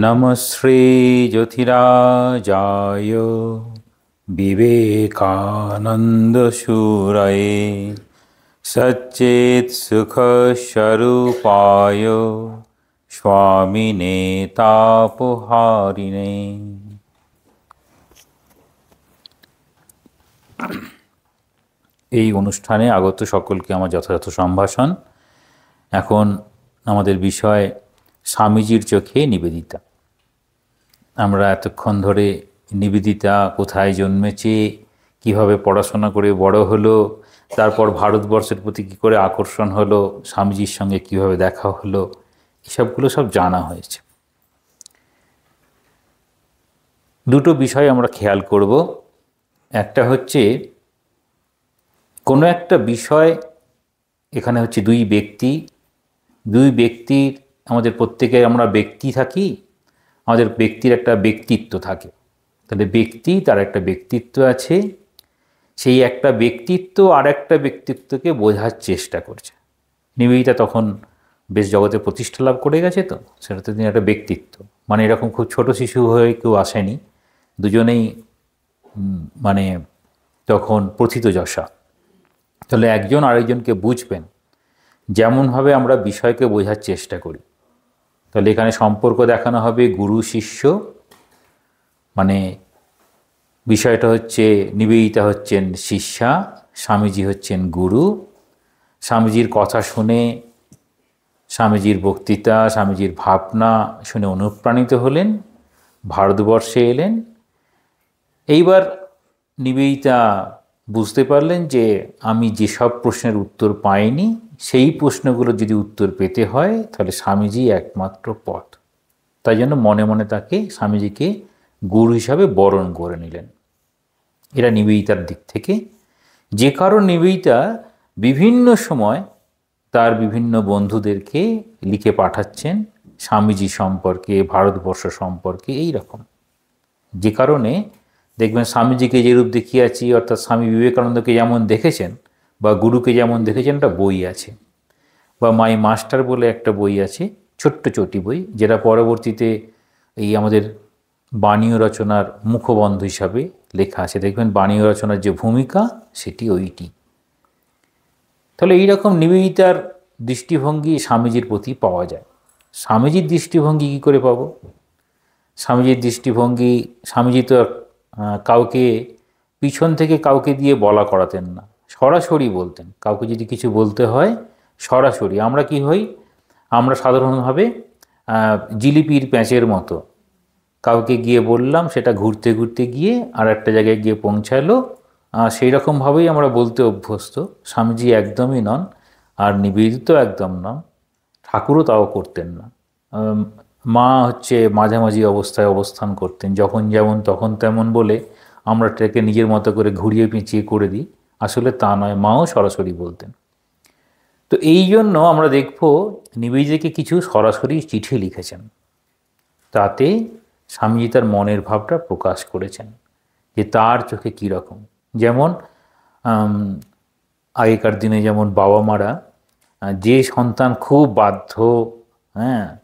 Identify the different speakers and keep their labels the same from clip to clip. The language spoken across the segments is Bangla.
Speaker 1: नमः श्रीज्योतिराजाय विवेकानन्दशूरये सच्चित्सुखस्वरूपाय स्वामिने तापहारिणे। এই অনুষ্ঠানে আগত সকলকে আমার যথাযথ সম্ভাষণ। এখন আমাদের বিষয় স্বামীজির চোখে নিবেদিতা। আমরা এতক্ষণ ধরে নিবেদিতা কোথায় জন্মেছে, কিভাবে পড়াশোনা করে বড় হলো, তারপর ভারতবর্ষের প্রতি কী করে আকর্ষণ হলো, স্বামীজির সঙ্গে কিভাবে দেখা হলো, এসবগুলো সব জানা হয়েছে। দুটো বিষয় আমরা খেয়াল করব। একটা হচ্ছে কোনো একটা বিষয়, এখানে হচ্ছে দুই ব্যক্তির, আমাদের প্রত্যেকে আমরা ব্যক্তি থাকি, আমাদের ব্যক্তির একটা ব্যক্তিত্ব থাকে। তাহলে ব্যক্তি, তার একটা ব্যক্তিত্ব আছে, সেই একটা ব্যক্তিত্ব আর একটা ব্যক্তিত্বকে বোঝার চেষ্টা করছে। নিবেদিতা তখন বেশ জগতে প্রতিষ্ঠা লাভ করে গেছে, তো সেটা তো একটা ব্যক্তিত্ব, মানে এরকম খুব ছোট শিশু হয়ে কেউ আসেনি, দুজনেই মানে তখন প্রথিতযশা। তাহলে একজন আরেকজনকে বুঝবেন যেমনভাবে আমরা বিষয়কে বোঝার চেষ্টা করি। তাহলে এখানে সম্পর্ক দেখানো হবে গুরু শিষ্য, মানে বিষয়টা হচ্ছে নিবেদিতা হচ্ছেন শিষ্যা, স্বামীজি হচ্ছেন গুরু। স্বামীজির কথা শুনে, স্বামীজির বক্তৃতা, স্বামীজির ভাবনা শুনে অনুপ্রাণিত হলেন, ভারতবর্ষে এলেন। এইবার নিবেদিতা বুঝতে পারলেন যে আমি যেসব প্রশ্নের উত্তর পাইনি, সেই প্রশ্নগুলো যদি উত্তর পেতে হয় তাহলে স্বামীজি একমাত্র পথ। তাই জন্য মনে মনে তাকে, স্বামীজিকে গুরু হিসাবে বরণ করে নিলেন। এরা নিবেদিতার দিক থেকে। যে কারণ নিবেদিতা বিভিন্ন সময় তার বিভিন্ন বন্ধুদেরকে লিখে পাঠাচ্ছেন স্বামীজি সম্পর্কে, ভারতবর্ষ সম্পর্কে, এই রকম। যে কারণে দেখবেন স্বামীজিকে যে রূপ দেখিয়েছি, অর্থাৎ স্বামী বিবেকানন্দকে যেমন দেখেছেন বা গুরুকে যেমন দেখেছেন, একটা বই আছে, বা মাই মাস্টার বলে একটা বই আছে, ছোট্ট চটি বই, যেটা পরবর্তীতে এই আমাদের বাণী রচনার মুখবন্ধ হিসাবে লেখা আছে। দেখবেন বাণী রচনার যে ভূমিকা, সেটি ওইটি। তাহলে এইরকম নিবেদিতার দৃষ্টিভঙ্গি স্বামীজির প্রতি পাওয়া যায়। স্বামীজির দৃষ্টিভঙ্গি কী করে পাবো? স্বামীজির দৃষ্টিভঙ্গি, স্বামীজি তো কাউকে পিছন থেকে কাউকে দিয়ে বলা করাতেন না, সরাসরি বলতেন। কাউকে যদি কিছু বলতে হয় সরাসরি। আমরা কি হই? আমরা সাধারণভাবে জিলিপির প্যাঁচের মতো কাউকে গিয়ে বললাম, সেটা ঘুরতে ঘুরতে গিয়ে আর একটা জায়গায় গিয়ে পৌঁছালো, সেই রকমভাবেই আমরা বলতে অভ্যস্ত। স্বামীজি একদমই নন, আর নিবেদিত একদম নন, ঠাকুরও তাও করতেন না। মা হচ্ছে মাঝামাঝি অবস্থায় অবস্থান করতেন, যখন যেমন তখন তেমন বলে আমরা এটাকে নিজের মতো করে ঘুরিয়ে পেঁচিয়ে করে দিই। আসলে তা নয়, মাও সরাসরি বলতেন। তো এই জন্য আমরা দেখব নিবেদিতাকে কিছু সরাসরি চিঠি লিখেছেন, তাতে স্বামীজি তার মনের ভাবটা প্রকাশ করেছেন যে তার চোখে কীরকম। যেমন আগেকার দিনে যেমন বাবা মারা যে সন্তান খুব বাধ্য,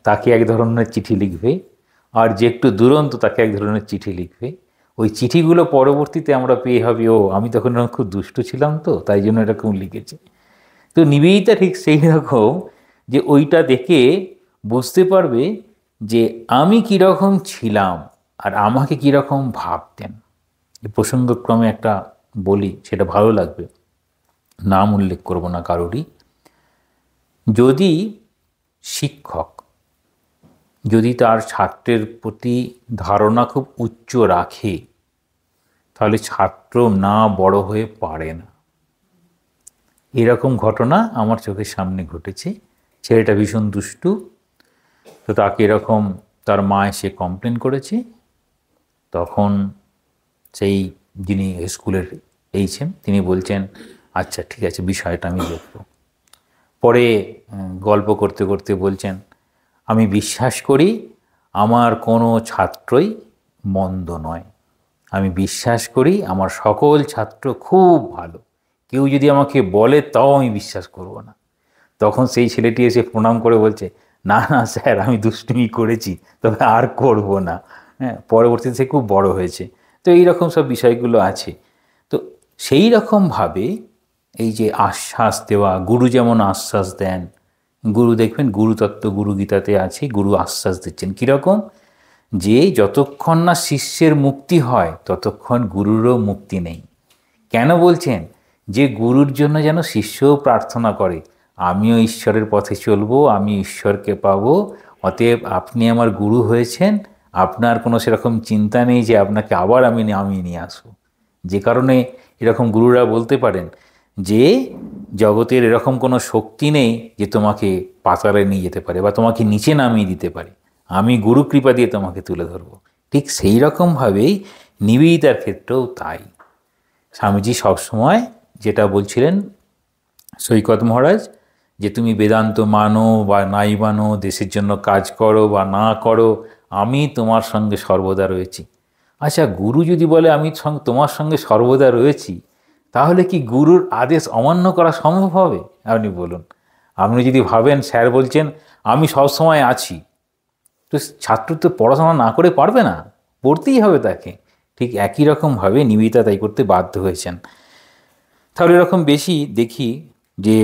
Speaker 1: তাকে এক ধরনের চিঠি লিখবে, আর যে একটু দুরন্ত তাকে এক ধরনের চিঠি লিখবে। ওই চিঠিগুলো পরবর্তীতে আমরা পেয়ে হবে, ও আমি তখন খুব দুষ্ট ছিলাম, তো তাই জন্য এরকম লিখেছে। তো নিবেদিতা ঠিক সেই রকম, যে ওইটা দেখে বুঝতে পারবে যে আমি কীরকম ছিলাম আর আমাকে কীরকম ভাবতেন। এই প্রসঙ্গক্রমে একটা বলি, সেটা ভালো লাগবে, নাম উল্লেখ করব না কারোরই। যদি শিক্ষক যদি তার ছাত্রের প্রতি ধারণা খুব উচ্চ রাখে, তাহলে ছাত্র না বড় হয়ে পারে না। এরকম ঘটনা আমার চোখের সামনে ঘটেছে। ছেলেটা ভীষণ দুষ্টু, তো তাকে এরকম তার মা এসে কমপ্লেন করেছে। তখন সেই যিনি স্কুলের এইছেন, তিনি বলছেন, আচ্ছা ঠিক আছে, বিষয়টা আমি দেখব। পরে গল্প করতে করতে বলছেন, আমি বিশ্বাস করি আমার কোনো ছাত্রই মন্দ নয়, আমি বিশ্বাস করি আমার সকল ছাত্র খুব ভালো, কেউ যদি আমাকে বলে তাও আমি বিশ্বাস করব না। তখন সেই ছেলেটি এসে প্রণাম করে বলছে, না না স্যার, আমি দুষ্টুমি করেছি, তবে আর করব না। হ্যাঁ, পরবর্তীতে সে খুব বড় হয়েছে। তো এইরকম সব বিষয়গুলো আছে। তো সেই রকমভাবে এই যে আশ্বাস দেওয়া, গুরু যেমন আশ্বাস দেন, গুরু দেখবেন গুরুতত্ত্ব গুরু গীতাতে আছে, গুরু আশ্বাস দিচ্ছেন কীরকম, যে যতক্ষণ না শিষ্যের মুক্তি হয় ততক্ষণ গুরুরও মুক্তি নেই। কেন বলছেন? যে গুরুর জন্য যেন শিষ্যও প্রার্থনা করে, আমিও ঈশ্বরের পথে চলবো, আমি ঈশ্বরকে পাবো, অতএব আপনি আমার গুরু হয়েছেন, আপনার কোনো সেরকম চিন্তা নেই যে আপনাকে আবার আমি নামিয়ে নিয়ে আসবো। যে কারণে এরকম গুরুরা বলতে পারেন যে জগতের এরকম কোনো শক্তি নেই যে তোমাকে পাতালে নিয়ে যেতে পারে বা তোমাকে নিচে নামিয়ে দিতে পারে, আমি গুরু কৃপা দিয়ে তোমাকে তুলে ধরবো। ঠিক সেই রকমভাবেই নিবেদিতার ক্ষেত্রেও তাই। স্বামীজি সবসময় যেটা বলছিলেন সৈকত মহারাজ, যে তুমি বেদান্ত মানো বা নাই মানো, দেশের জন্য কাজ করো বা না করো, আমি তোমার সঙ্গে সর্বদা রয়েছি। আচ্ছা, গুরু যদি বলে আমি তোমার সঙ্গে সর্বদা রয়েছি, তাহলে কি গুরুর আদেশ অমান্য করা সম্ভব হবে? আপনি বলুন। আপনি যদি ভাবেন স্যার বলছেন আমি সবসময় আছি, তো ছাত্র তো পড়াশোনা না করে পারবে না, পড়তেই হবে তাকে। ঠিক একই রকমভাবে নিবেদিতা তাই করতে বাধ্য হয়েছেন। তাহলে এরকম বেশি দেখি যে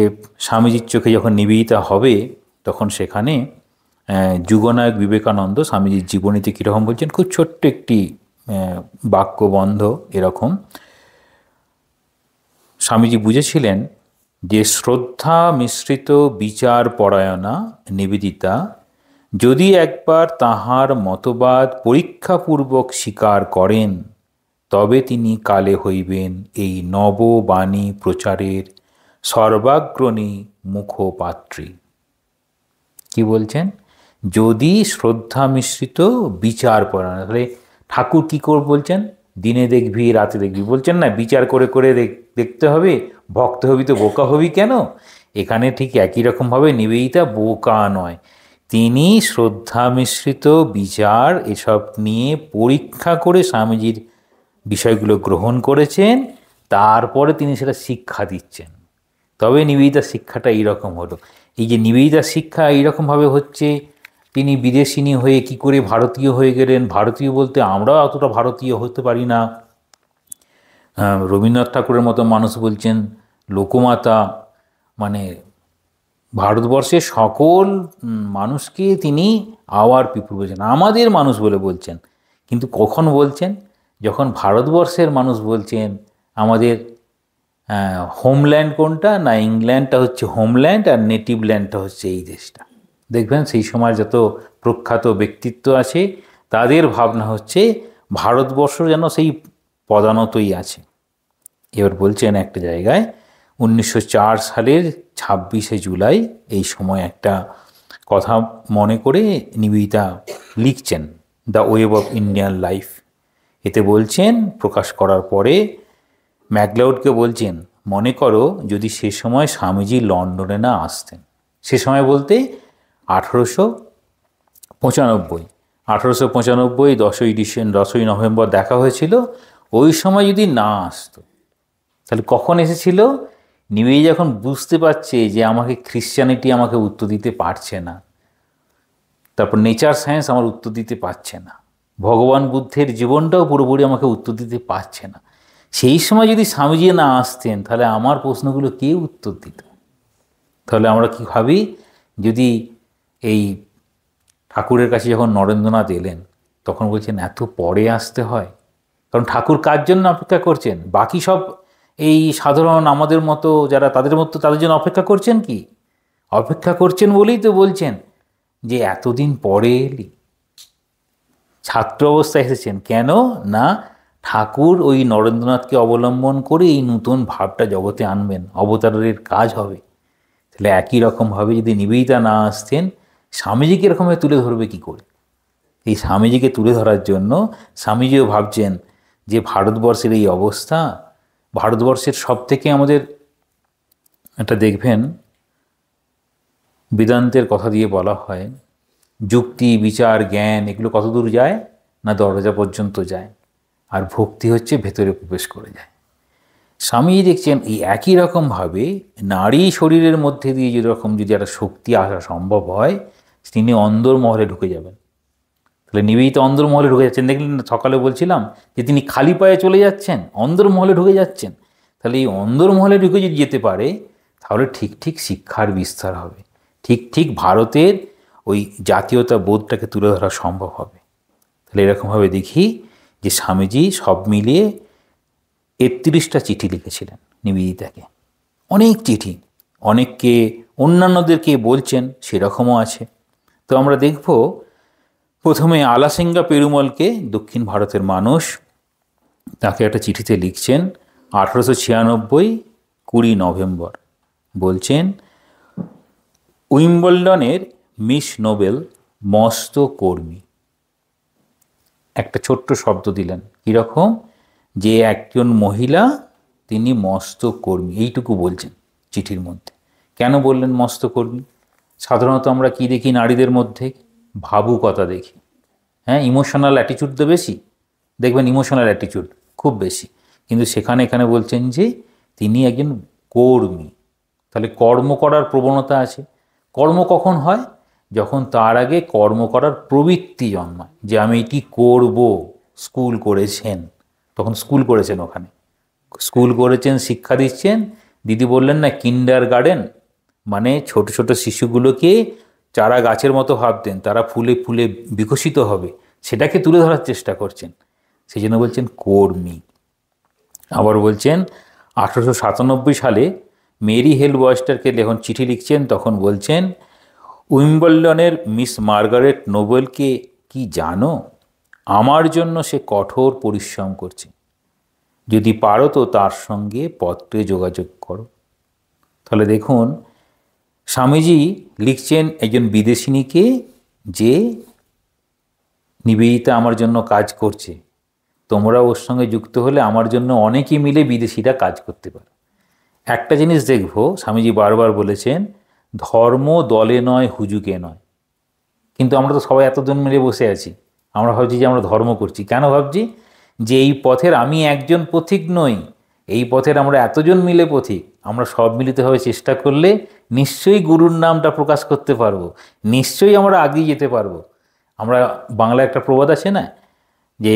Speaker 1: স্বামীজির চোখে যখন নিবেদিতা হবে, তখন সেখানে যুগনায়ক বিবেকানন্দ স্বামীজির জীবনীতে কীরকম বলছেন, খুব ছোট্ট একটি বাক্যবন্ধ এরকম। স্বামীজি বুঝেছিলেন যে শ্রদ্ধা মিশ্রিত বিচার পরায়ণা নিবেদিতা যদি একবার তাহার মতবাদ পরীক্ষাপূর্বক স্বীকার করেন, তবে তিনি কালে হইবেন এই নববাণী প্রচারের সর্বাগ্রণী মুখপাত্রী। কি বলছেন? যদি শ্রদ্ধা মিশ্রিত বিচার পরায়ণ, তাহলে ঠাকুর কী করে বলছেন? দিনে দেখবি রাতে দেখবি বলছেন না, বিচার করে করে দেখতে হবে। ভক্ত হবি তো বোকা হবি কেন? এখানে ঠিক একই রকমভাবে নিবেদিতা বোকা নয়, তিনি শ্রদ্ধা মিশ্রিত বিচার এসব নিয়ে পরীক্ষা করে স্বামীজির বিষয়গুলো গ্রহণ করেছেন, তারপরে তিনি সেটা শিক্ষা দিচ্ছেন। তবে নিবেদিতার শিক্ষাটা এইরকম হলো। এই যে নিবেদিতার শিক্ষা এইরকমভাবে হচ্ছে, তিনি বিদেশিনী হয়ে কি করে ভারতীয় হয়ে গেলেন। ভারতীয় বলতে আমরাও অতটা ভারতীয় হতে পারি না। রবীন্দ্রনাথ ঠাকুরের মতো মানুষ বলছেন লোকমাতা, মানে ভারতবর্ষের সকল মানুষকে তিনি আওয়ার পিপুল বলছেন, আমাদের মানুষ বলে বলছেন। কিন্তু কখন বলছেন? যখন ভারতবর্ষের মানুষ বলছেন আমাদের হোমল্যান্ড কোনটা না, ইংল্যান্ডটা হচ্ছে হোমল্যান্ড আর নেটিভ ল্যান্ডটা হচ্ছে এই দেশটা। দেখবেন সেই সময় যত প্রখ্যাত ব্যক্তিত্ব আছে তাদের ভাবনা হচ্ছে ভারতবর্ষ যেন সেই পদানতই আছে। এবার বলছেন একটা জায়গায় 1904 সালের 26শে জুলাই এই সময় একটা কথা মনে করে নিবেদিতা লিখছেন, the web of Indian life. এতে বলছেন, প্রকাশ করার পরে ম্যাকলাউডকে বলছেন, মনে করো যদি সে সময় স্বামীজি লন্ডনে না আসতেন। সে সময় বলতে 1895, 10ই নভেম্বর দেখা হয়েছিল। ওই সময় যদি না আসতো, তাহলে কখন এসেছিল? নিবেদিতা যখন বুঝতে পারছে যে আমাকে খ্রিশ্চানিটি আমাকে উত্তর দিতে পারছে না, তারপর নেচার সায়েন্স আমার উত্তর দিতে পারছে না, ভগবান বুদ্ধের জীবনটাও পুরোপুরি আমাকে উত্তর দিতে পারছে না, সেই সময় যদি স্বামীজি না আসতেন তাহলে আমার প্রশ্নগুলো কে উত্তর দিত? তাহলে আমরা কি ভাবি, যদি এই ঠাকুরের কাছে যখন নরেন্দ্রনাথ এলেন তখন বলছেন এত পরে আসতে হয়, কারণ ঠাকুর কার জন্য অপেক্ষা করছেন? বাকি সব এই সাধারণ আমাদের মতো যারা তাদের মতো তাদের জন্য অপেক্ষা করছেন কি? অপেক্ষা করছেন বলেই তো বলছেন যে এতদিন পরে এলি। ছাত্র অবস্থায় এসেছেন কেন না, ঠাকুর ওই নরেন্দ্রনাথকে অবলম্বন করে এই নতুন ভাবটা জগতে আনবেন, অবতারের কাজ হবে। তাহলে একই রকমভাবে যদি নিবেদিতা না আসতেন, স্বামীজিকে এরকমভাবে তুলে ধরবে কি করে? এই স্বামীজিকে তুলে ধরার জন্য স্বামীজিও ভাবছেন যে ভারতবর্ষের এই অবস্থা, ভারতবর্ষের সব থেকে আমাদের এটা দেখবেন বেদান্তের কথা দিয়ে বলা হয়, যুক্তি বিচার জ্ঞান এগুলো কত দূর যায় না, দরজা পর্যন্ত যায়, আর ভক্তি হচ্ছে ভেতরে প্রবেশ করে যায়। স্বামীজি দেখছেন এই একই রকমভাবে নারী শরীরের মধ্যে দিয়ে যেরকম যদি একটা শক্তি আসা সম্ভব হয়, তিনি অন্দরমহলে ঢুকে যাবেন। তাহলে নিবেদিতা অন্দরমহলে ঢুকে যাচ্ছেন, দেখলেন না সকালে বলছিলাম যে তিনি খালি পায়ে চলে যাচ্ছেন, অন্দরমহলে ঢুকে যাচ্ছেন। তাহলে এই অন্দরমহলে ঢুকে যদি যেতে পারে তাহলে ঠিক ঠিক শিক্ষার বিস্তার হবে, ঠিক ঠিক ভারতের ওই জাতীয়তা বোধটাকে তুলে ধরা সম্ভব হবে। তাহলে এরকমভাবে দেখি যে স্বামীজি সব মিলিয়ে ৩১টা চিঠি লিখেছিলেন নিবেদিতাকে, অনেক চিঠি, অনেককে অন্যান্যদেরকে বলছেন সেরকমও আছে। তো আমরা দেখব প্রথমে আলাসিঙ্গা পেরুমলকে, দক্ষিণ ভারতের মানুষ, তাকে একটা চিঠিতে লিখছেন 1896 20 নভেম্বর। বলছেন, উইম্বলডনের মিস নোবেল মস্ত কর্মী। একটা ছোট্ট শব্দ দিলেন, কীরকম, যে একজন মহিলা তিনি মস্ত কর্মী, এইটুকু বলছেন চিঠির মধ্যে। কেন বললেন মস্ত কর্মী? সাধারণত আমরা কি দেখি নারীদের মধ্যে? ভাবুকতা দেখি, হ্যাঁ, ইমোশনাল অ্যাটিচিউড তো বেশি, দেখবেন ইমোশনাল অ্যাটিচিউড খুব বেশি। কিন্তু এখানে বলছেন যে তিনি একজন কর্মী। তাহলে কর্ম করার প্রবণতা আছে। কর্ম কখন হয়? যখন তার আগে কর্ম করার প্রবৃত্তি জন্মায়, যে আমি এটি করব। স্কুল করেছেন, তখন স্কুল করেছেন, ওখানে স্কুল করেছেন, শিক্ষা দিচ্ছেন। দিদি বললেন না কিন্ডার গার্ডেন, মানে ছোট ছোট শিশুগুলোকে চারা গাছের মতো ভাবতেন, তারা ফুলে ফুলে বিকশিত হবে, সেটাকে তুলে ধরার চেষ্টা করছেন। সেই জন্য বলছেন কর্মী। আবার বলছেন 1897 সালে মেরি হেল ওয়েস্টারকে যখন চিঠি লিখছেন তখন বলছেন, উইম্বলডনের মিস মার্গারেট নোবেলকে কি জানো? আমার জন্য সে কঠোর পরিশ্রম করছে, যদি পারো তো তার সঙ্গে পত্রে যোগাযোগ করো। তাহলে দেখুন স্বামীজি লিখছেন একজন বিদেশিনীকে যে নিবেদিতা আমার জন্য কাজ করছে, তোমরা ওর সঙ্গে যুক্ত হলে আমার জন্য অনেকেই মিলে বিদেশিরা কাজ করতে পারে। একটা জিনিস দেখব, স্বামীজি বারবার বলেছেন ধর্ম দলে নয় হুজুগে নয়। কিন্তু আমরা তো সবাই এতজন মিলে বসে আছি, আমরা ভাবছি যে আমরা ধর্ম করছি। কেন ভাবছি? যে এই পথের আমি একজন পথিক নই, এই পথের আমরা এতজন মিলে পথিক। আমরা সব মিলিতভাবে চেষ্টা করলে নিশ্চয়ই গুরুর নামটা প্রকাশ করতে পারবো, নিশ্চয়ই আমরা আগিয়ে যেতে পারবো। আমরা বাংলায় একটা প্রবাদ আছে না, যে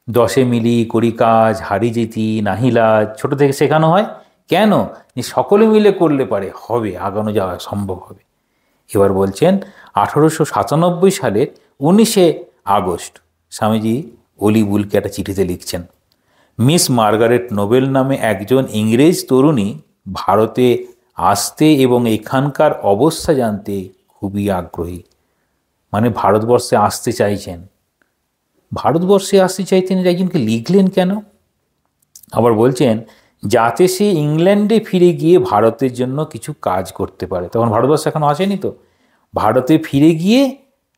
Speaker 1: 10 মিলি করি কাজ, হারি জিতি নাহিলা, ছোট থেকে শেখানো হয়। কেন? যে সকলে মিলে করলে পারে হবে, আগানো যাওয়া সম্ভব হবে। এবার বলছেন 1897 সালের 19 আগস্ট স্বামীজি অলিবুলকে একটা চিঠিতে লিখছেন, মিস মার্গারেট নোবেল নামে একজন ইংরেজ তরুণী ভারতে আসতে এবং এখানকার অবস্থা জানতে খুবই আগ্রহী। মানে ভারতবর্ষে আসতে চাইছেন। ভারতবর্ষে আসতে চাইতেন, একজনকে লিখলেন কেন? আবার বলছেন যাতে সে ইংল্যান্ডে ফিরে গিয়ে ভারতের জন্য কিছু কাজ করতে পারে। তখন ভারতবর্ষে এখনও আসেনি, তো ভারতে ফিরে গিয়ে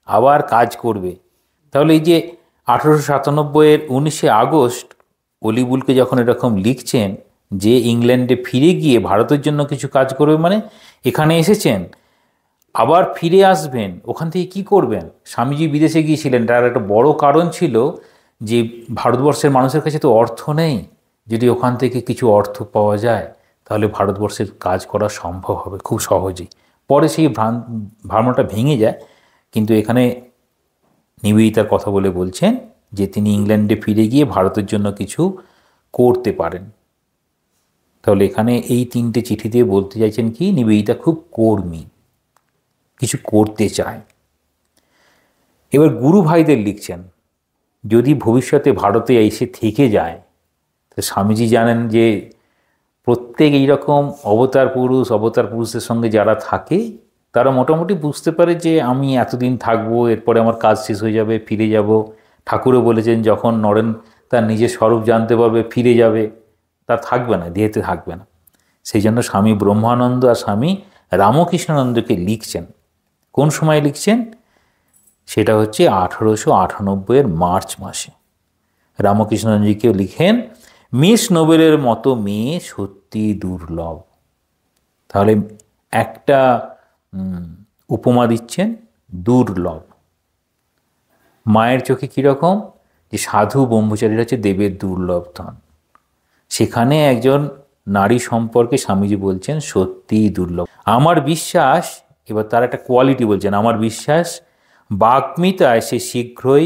Speaker 1: আবার কাজ করবে। তাহলে এই যে 1897 19 আগস্ট অলিবুলকে যখন এরকম লিখছেন যে ইংল্যান্ডে ফিরে গিয়ে ভারতের জন্য কিছু কাজ করবে, মানে এখানে এসেছেন আবার ফিরে আসবেন, ওখান থেকে কী করবেন? স্বামীজি বিদেশে গিয়েছিলেন, তার একটা বড় কারণ ছিল যে ভারতবর্ষের মানুষের কাছে তো অর্থ নেই, যদি ওখান থেকে কিছু অর্থ পাওয়া যায় তাহলে ভারতবর্ষের কাজ করা সম্ভব হবে খুব সহজেই। পরে সেই ভাবনাটা ভেঙে যায়, কিন্তু এখানে নিবেদিতার কথা বলে বলছেন যে তিনি ইংল্যান্ডে ফিরে গিয়ে ভারতের জন্য কিছু করতে পারেন। তাহলে এখানে এই 3টে চিঠি দিয়ে বলতে চাইছেন কি, নিবেদিতা খুব কর্মী, কিছু করতে চায়। এবার গুরু ভাইদের লিখছেন, যদি ভবিষ্যতে ভারতে এসে থেকে যায়, তো স্বামীজি জানেন যে প্রত্যেক এইরকম অবতার পুরুষের সঙ্গে যারা থাকে তারা মোটামুটি বুঝতে পারে যে আমি এতদিন থাকবো, এরপরে আমার কাজ শেষ হয়ে যাবে, ফিরে যাব। ঠাকুরও বলেছেন যখন নরেন তার নিজের স্বরূপ জানতে পারবে ফিরে যাবে, তার থাকবে না, দেহেতে থাকবে না। সেই জন্য স্বামী ব্রহ্মানন্দ আর স্বামী রামকৃষ্ণানন্দকে লিখছেন। কোন সময় লিখছেন? সেটা হচ্ছে 1898 মার্চ মাসে। রামকৃষ্ণানন্দজিকেও লিখেন, মিস নোবেলের মতো মেয়ে সত্যি দুর্লভ। তাহলে একটা উপমা দিচ্ছেন, দুর্লভ। মায়ের চোখে কীরকম? যে সাধু ব্রহ্মচারীরা হচ্ছে দেবের দুর্লভ ধন। সেখানে একজন নারী সম্পর্কে স্বামীজি বলছেন সত্যিই দুর্লভ। আমার বিশ্বাস এবার তার একটা কোয়ালিটি বলছেন, আমার বিশ্বাস বাগ্মিতায় সে শীঘ্রই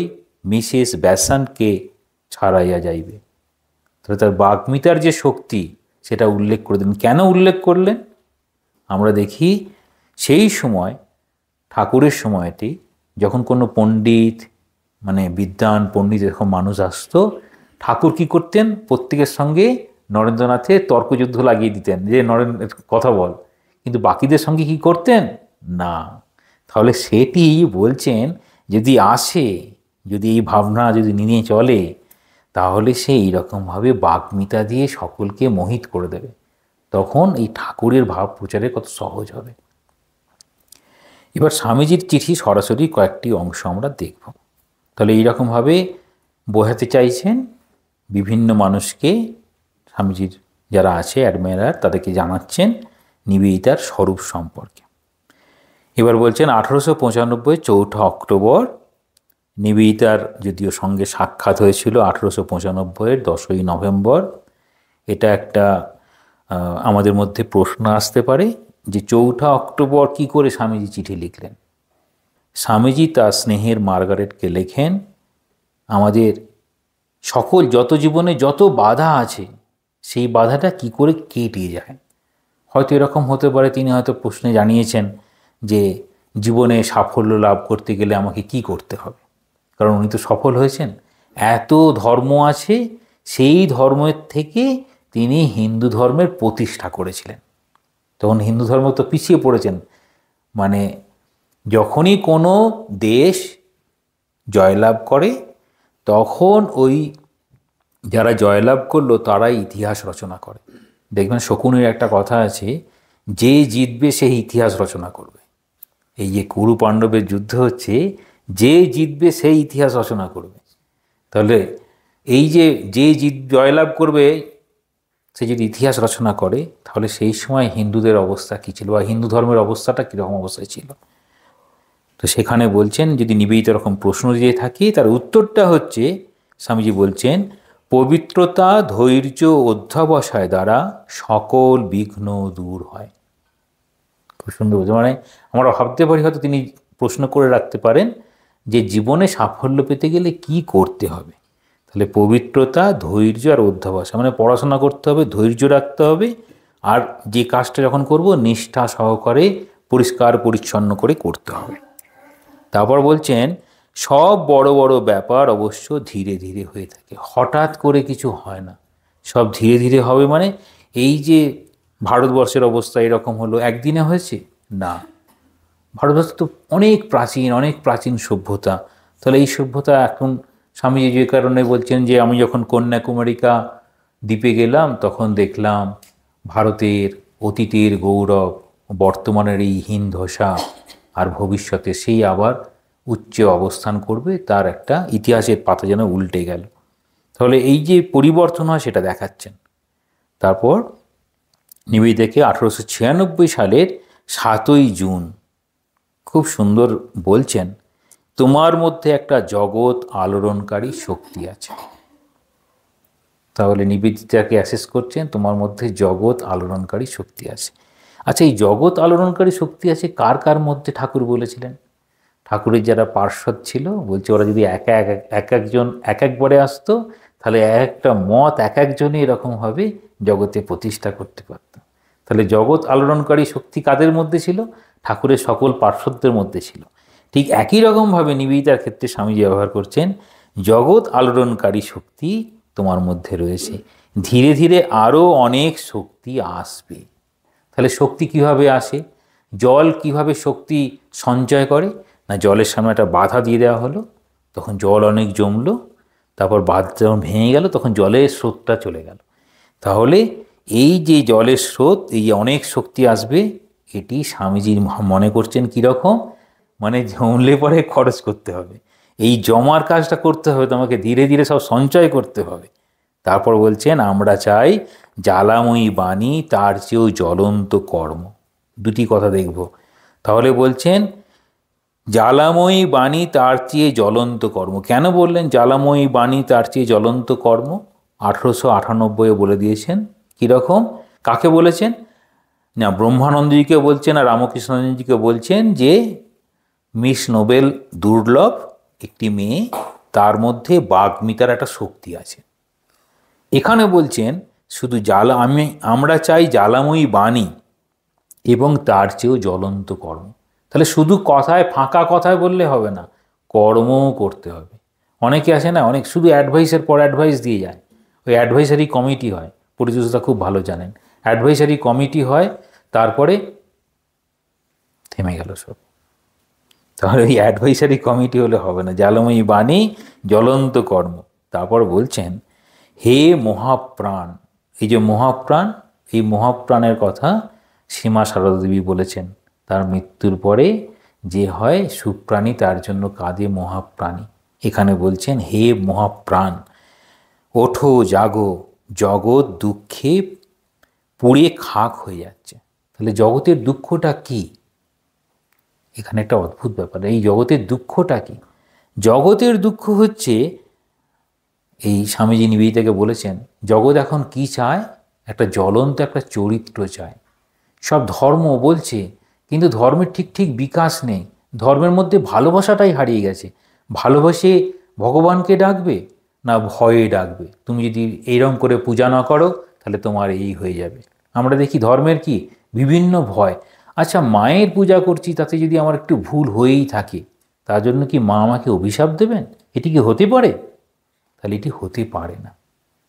Speaker 1: মিসেস ব্যাসানকে ছাড়াইয়া যাইবে। তাহলে তার বাগ্মিতার যে শক্তি সেটা উল্লেখ করে দিন। কেন উল্লেখ করলেন? আমরা দেখি সেই সময় ঠাকুরের সময়টি যখন কোনো পণ্ডিত মানে বিদ্বান পণ্ডিত এরকম মানুষ আসতো, ঠাকুর কি করতেন? প্রত্যেকের সঙ্গে নরেন্দ্রনাথের তর্কযুদ্ধ লাগিয়ে দিতেন যে নরেন্দ্র কথা বল, কিন্তু বাকিদের সঙ্গে কি করতেন না। তাহলে সেটি বলছেন যদি আসে, যদি এই ভাবনা যদি নিয়ে চলে, তাহলে সে এইরকমভাবে বাগ্মিতা দিয়ে সকলকে মোহিত করে দেবে। তখন এই ঠাকুরের ভাব প্রচারে কত সহজ হবে। এবার স্বামীজির চিঠি সরাসরি কয়েকটি অংশ আমরা দেখব। তাহলে এইরকমভাবে বোঝাতে চাইছেন বিভিন্ন মানুষকে, স্বামীজির যারা আছে অ্যাডমায়ার তাদেরকে জানাচ্ছেন নিবেদিতার স্বরূপ সম্পর্কে। এবার বলছেন 1895 4 অক্টোবর নিবেদিতার যদিও সঙ্গে সাক্ষাৎ হয়েছিল 1895 10ই নভেম্বর। এটা একটা আমাদের মধ্যে প্রশ্ন আসতে পারে যে 4 অক্টোবর কি করে স্বামীজি চিঠি লিখলেন। স্বামীজি তার স্নেহের মার্গারেটকে লেখেন, আমাদের সকল যত জীবনে যত বাধা আছে সেই বাধাটা কি করে কেটে যায়। হয়তো এরকম হতে পারে তিনি হয়তো প্রশ্নে জানিয়েছেন যে জীবনে সাফল্য লাভ করতে গেলে আমাকে কি করতে হবে, কারণ উনি তো সফল হয়েছেন। এত ধর্ম আছে, সেই ধর্মের থেকে তিনি হিন্দু ধর্মের প্রতিষ্ঠা করেছিলেন। তখন হিন্দু ধর্ম তো পিছিয়ে পড়েছেন, মানে যখনই কোনো দেশ জয়লাভ করে তখন ওই যারা জয়লাভ করলো তারাই ইতিহাস রচনা করে। দেখবেন শকুনের একটা কথা আছে, যে জিতবে সেই ইতিহাস রচনা করবে। এই যে কুরু পাণ্ডবের যুদ্ধ হচ্ছে, যে জিতবে সেই ইতিহাস রচনা করবে। তাহলে এই যে জয়লাভ করবে সে যদি ইতিহাস রচনা করে, তাহলে সেই সময় হিন্দুদের অবস্থা কী ছিল বা হিন্দু ধর্মের অবস্থাটা কীরকম অবস্থায় ছিল। তো সেখানে বলছেন যদি নিবেদিত এরকম প্রশ্ন দিয়ে থাকি, তার উত্তরটা হচ্ছে স্বামীজি বলছেন পবিত্রতা ধৈর্য অধ্যবসায় দ্বারা সকল বিঘ্ন দূর হয়। খুব সুন্দর বলছে, মানে আমরা ভাবতে পারি হয়তো তিনি প্রশ্ন করে রাখতে পারেন যে জীবনে সাফল্য পেতে গেলে কি করতে হবে। তাহলে পবিত্রতা ধৈর্য আর অধ্যবসায়, মানে পড়াশোনা করতে হবে, ধৈর্য রাখতে হবে, আর যে কাজটা যখন করব নিষ্ঠা সহকারে পরিষ্কার পরিচ্ছন্ন করে করতে হবে। তারপর বলছেন সব বড় বড় ব্যাপার অবশ্য ধীরে ধীরে হয়ে থাকে, হঠাৎ করে কিছু হয় না, সব ধীরে ধীরে হবে। মানে এই যে ভারতবর্ষের অবস্থা এরকম হলো একদিনে হয়েছে না, ভারতবর্ষ তো অনেক প্রাচীন সভ্যতা। তাহলে এই সভ্যতা এখন স্বামীজি যে কারণে বলছেন যে আমি যখন কন্যাকুমারিকা দ্বীপে গেলাম তখন দেখলাম ভারতের অতীতের গৌরব, বর্তমানের এই হিমধসা, আর ভবিষ্যতে সেই আবার উচ্চ অবস্থান করবে, তার একটা ইতিহাসের পাতা যেন উল্টে গেল। তাহলে এই যে পরিবর্তন হয় সেটা দেখাচ্ছেন। তারপর নিবেদিতাকে 1896 সালের 7ই জুন খুব সুন্দর বলছেন, তোমার মধ্যে একটা জগৎ আলোড়নকারী শক্তি আছে। তাহলে নিবেদিতাকে অ্যাসেস করছেন তোমার মধ্যে জগৎ আলোড়নকারী শক্তি আছে। আচ্ছা, এই জগৎ আলোড়নকারী শক্তি আছে কার কার মধ্যে ঠাকুর বলেছিলেন? ঠাকুরের যারা পার্ষদ ছিল বলছে ওরা যদি একজন এক একবারে আসতো, তাহলে একটা মত এক একজনই এরকমভাবে জগতে প্রতিষ্ঠা করতে পারত। তাহলে জগৎ আলোড়নকারী শক্তি কাদের মধ্যে ছিল? ঠাকুরের সকল পার্শ্বদের মধ্যে ছিল। ঠিক একই রকমভাবে নিবেদিতার ক্ষেত্রে স্বামীজি ব্যবহার করছেন জগৎ আলোড়নকারী শক্তি তোমার মধ্যে রয়েছে, ধীরে ধীরে আরও অনেক শক্তি আসবে। তাহলে শক্তি কিভাবে আসে? জল কিভাবে শক্তি সঞ্চয় করে? না, জলের সামনে একটা বাধা দিয়ে দেওয়া হলো, তখন জল অনেক জমলো, তারপর বাঁধ যখন ভেঙে গেল তখন জলের স্রোতটা চলে গেল। তাহলে এই যে জলের স্রোত, এই অনেক শক্তি আসবে, এটি স্বামীজি মনে করছেন কীরকম, মানে জমলে পরে খরচ করতে হবে, এই জমার কাজটা করতে হবে, তোমাকে ধীরে ধীরে সব সঞ্চয় করতে হবে। তারপর বলছেন আমরা চাই জ্বালাময়ী বাণী তার চেয়েও জ্বলন্ত কর্ম। দুটি কথা দেখব। তাহলে বলছেন জ্বালাময়ী বাণী তার চেয়ে জ্বলন্ত কর্ম। কেন বললেন জ্বালাময়ী বাণী তার চেয়ে জ্বলন্ত কর্ম? 1898 বলে দিয়েছেন। কীরকম? কাকে বলেছেন? না, ব্রহ্মানন্দজিকে বলছেন আর রামকৃষ্ণজিকে বলছেন যে মিস নোবেল দুর্লভ একটি মেয়ে, তার মধ্যে বাগ্মিতার একটা শক্তি আছে। এখানে বলছেন শুধু আমরা চাই জ্বালাময়ী বাণী এবং তার চেয়েও জ্বলন্ত কর্ম। তাহলে শুধু কথায়, ফাঁকা কথায় বললে হবে না, কর্মও করতে হবে। অনেকে আসে না, অনেক শুধু অ্যাডভাইসের পর অ্যাডভাইস দিয়ে যায়। ওই অ্যাডভাইসারি কমিটি হয়, পরিচর্যা খুব ভালো জানেন, অ্যাডভাইসারি কমিটি হয়, তারপরে থেমে গেল সব। তাহলে ওই অ্যাডভাইসারি কমিটি হলে হবে না, জ্বালাময়ী বাণী জ্বলন্ত কর্ম। তারপর বলছেন হে মহাপ্রাণ। এই যে মহাপ্রাণ, এই মহাপ্রাণের কথা সীমা সারদা দেবী বলেছেন। তার মৃত্যুর পরে যে হয় সুপ্রাণী, তার জন্য কাঁদে মহাপ্রাণী। এখানে বলছেন হে মহাপ্রাণ, ওঠো জাগো, জগৎ দুঃখে পুড়ে খাক হয়ে যাচ্ছে। তাহলে জগতের দুঃখটা কি? এখানে একটা অদ্ভুত ব্যাপার, এই জগতের দুঃখটা কি? জগতের দুঃখ হচ্ছে, এই স্বামীজি নিবেদিতাকে বলেছেন, জগৎ এখন কি চায়? একটা জ্বলন্ত একটা চরিত্র চায়। সব ধর্ম বলছে, কিন্তু ধর্মের ঠিক ঠিক বিকাশ নেই। ধর্মের মধ্যে ভালোবাসাটাই হারিয়ে গেছে। ভালোবাসে ভগবানকে ডাকবে না ভয়ে ডাকবে? তুমি যদি এইরকম করে পূজা না করো তাহলে তোমার এই হয়ে যাবে। আমরা দেখি ধর্মের কি বিভিন্ন ভয়। আচ্ছা, মায়ের পূজা করছি, তাতে যদি আমার একটু ভুল হয়েই থাকে, তার জন্য কি মা আমাকে অভিশাপ দেবেন? এটি কি হতে পারে? তাহলে এটি হতে পারে না।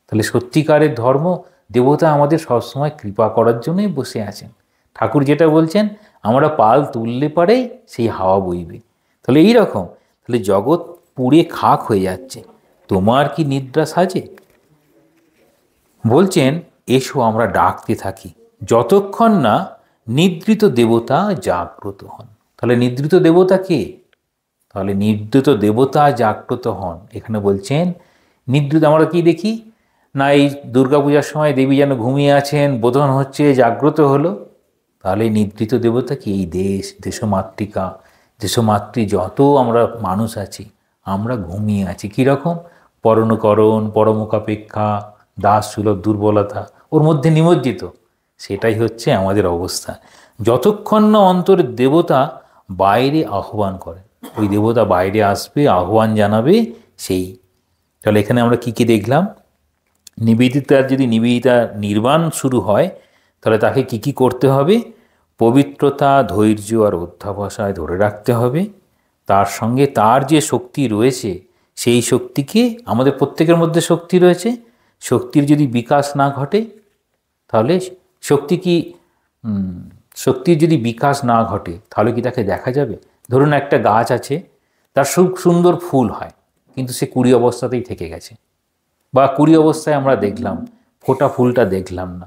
Speaker 1: তাহলে সত্যিকারের ধর্ম, দেবতা আমাদের সবসময় কৃপা করার জন্যই বসে আছেন। ঠাকুর যেটা বলছেন, আমরা পাল তুললে পারেই সেই হাওয়া বইবে। তাহলে এই রকম, তাহলে জগৎ পুড়ে খাক হয়ে যাচ্ছে, তোমার কি নিদ্রা সাজে? বলছেন এসো আমরা ডাকতে থাকি যতক্ষণ না নিদ্রিত দেবতা জাগ্রত হন। তাহলে নিদ্রিত দেবতা কে? তাহলে নিদ্রিত দেবতা জাগ্রত হন। এখানে বলছেন নিদ্রিত, আমরা কি দেখি না, এই দুর্গাপূজার সময় দেবী যেন ঘুমিয়ে আছেন, বোধন হচ্ছে, জাগ্রত হলো। তাহলে নিদ্রিত দেবতা কি? এই দেশমাতৃকা, দেশমাতৃ যত আমরা মানুষ আছি, আমরা ঘুমিয়ে আছি। কীরকম? পরণকরণ, পরমুখাপেক্ষা, দাস সুলভ দুর্বলতা ওর মধ্যে নিমজ্জিত। সেটাই হচ্ছে আমাদের অবস্থা। যতক্ষণ না অন্তরের দেবতা বাইরে আহ্বান করেন, ওই দেবতা বাইরে আসবে, আহ্বান জানাবে, সেই। তাহলে এখানে আমরা কি কি দেখলাম? নিবেদিতার যদি নিবেদিতা নির্বাণ শুরু হয়, তাহলে তাকে কি কি করতে হবে? পবিত্রতা, ধৈর্য আর অধ্যাবসায় ধরে রাখতে হবে। তার সঙ্গে তার যে শক্তি রয়েছে, সেই শক্তিকে, আমাদের প্রত্যেকের মধ্যে শক্তি রয়েছে, শক্তির যদি বিকাশ না ঘটে, তাহলে শক্তির যদি বিকাশ না ঘটে, তাহলে কি তাকে দেখা যাবে? ধরুন একটা গাছ আছে, তার খুব সুন্দর ফুল হয়, কিন্তু সে কুড়ি অবস্থাতেই থেকে গেছে, বা কুড়ি অবস্থায় আমরা দেখলাম, ফোটা ফুলটা দেখলাম না।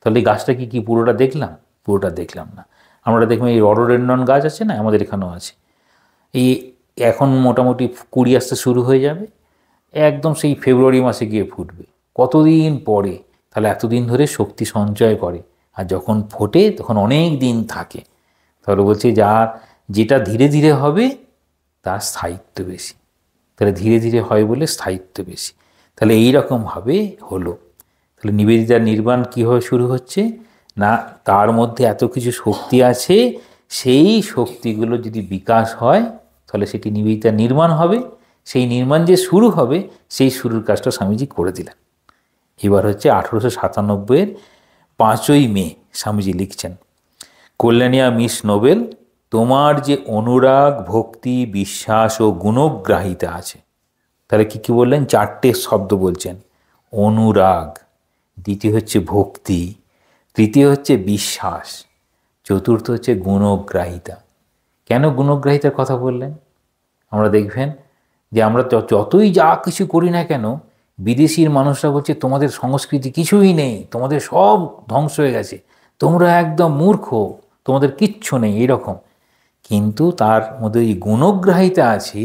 Speaker 1: তাহলে গাছটা কি পুরোটা দেখলাম? পুরোটা দেখলাম না। আমরা দেখলাম এই রডোডেন্ড্রন গাছ আছে না, আমাদের এখানেও আছে, এই এখন মোটামুটি কুড়ি আসতে শুরু হয়ে যাবে, একদম সেই ফেব্রুয়ারি মাসে গিয়ে ফুটবে, কতদিন পরে। তাহলে এতদিন ধরে শক্তি সঞ্চয় করে, আর যখন ফোটে তখন অনেক দিন থাকে। তাহলে বলছে যেটা ধীরে ধীরে হবে তার স্থায়িত্ব বেশি। তাহলে ধীরে ধীরে হয় বলে স্থায়িত্ব বেশি। তাহলে এইরকমভাবে হলো। তাহলে নিবেদিতার নির্বাণ কীভাবে শুরু হচ্ছে না, তার মধ্যে এত কিছু শক্তি আছে, সেই শক্তিগুলো যদি বিকাশ হয়, তাহলে সেটি নিবেদিতার নির্মাণ হবে। সেই নির্মাণ যে শুরু হবে, সেই শুরুর কাজটা স্বামীজি করে দিলেন। এবার হচ্ছে 1897-এর 5ই মে স্বামীজি লিখছেন, কল্যাণিয়া মিস নোবেল, তোমার যে অনুরাগ, ভক্তি, বিশ্বাস ও গুণগ্রাহিতা আছে। তাহলে কি কি বললেন? 4টে শব্দ বলছেন। অনুরাগ, দ্বিতীয় হচ্ছে ভক্তি, তৃতীয় হচ্ছে বিশ্বাস, চতুর্থ হচ্ছে গুণগ্রাহিতা। কেন গুণগ্রাহিতার কথা বললেন? আমরা দেখবেন যে আমরা যতই যা কিছু করি না কেন, বিদেশির মানুষরা বলছে তোমাদের সংস্কৃতি কিছুই নেই, তোমাদের সব ধ্বংস হয়ে গেছে, তোমরা একদম মূর্খ, তোমাদের কিচ্ছু নেই, এইরকম। কিন্তু তার মধ্যে এই গুণগ্রাহিতা আছে,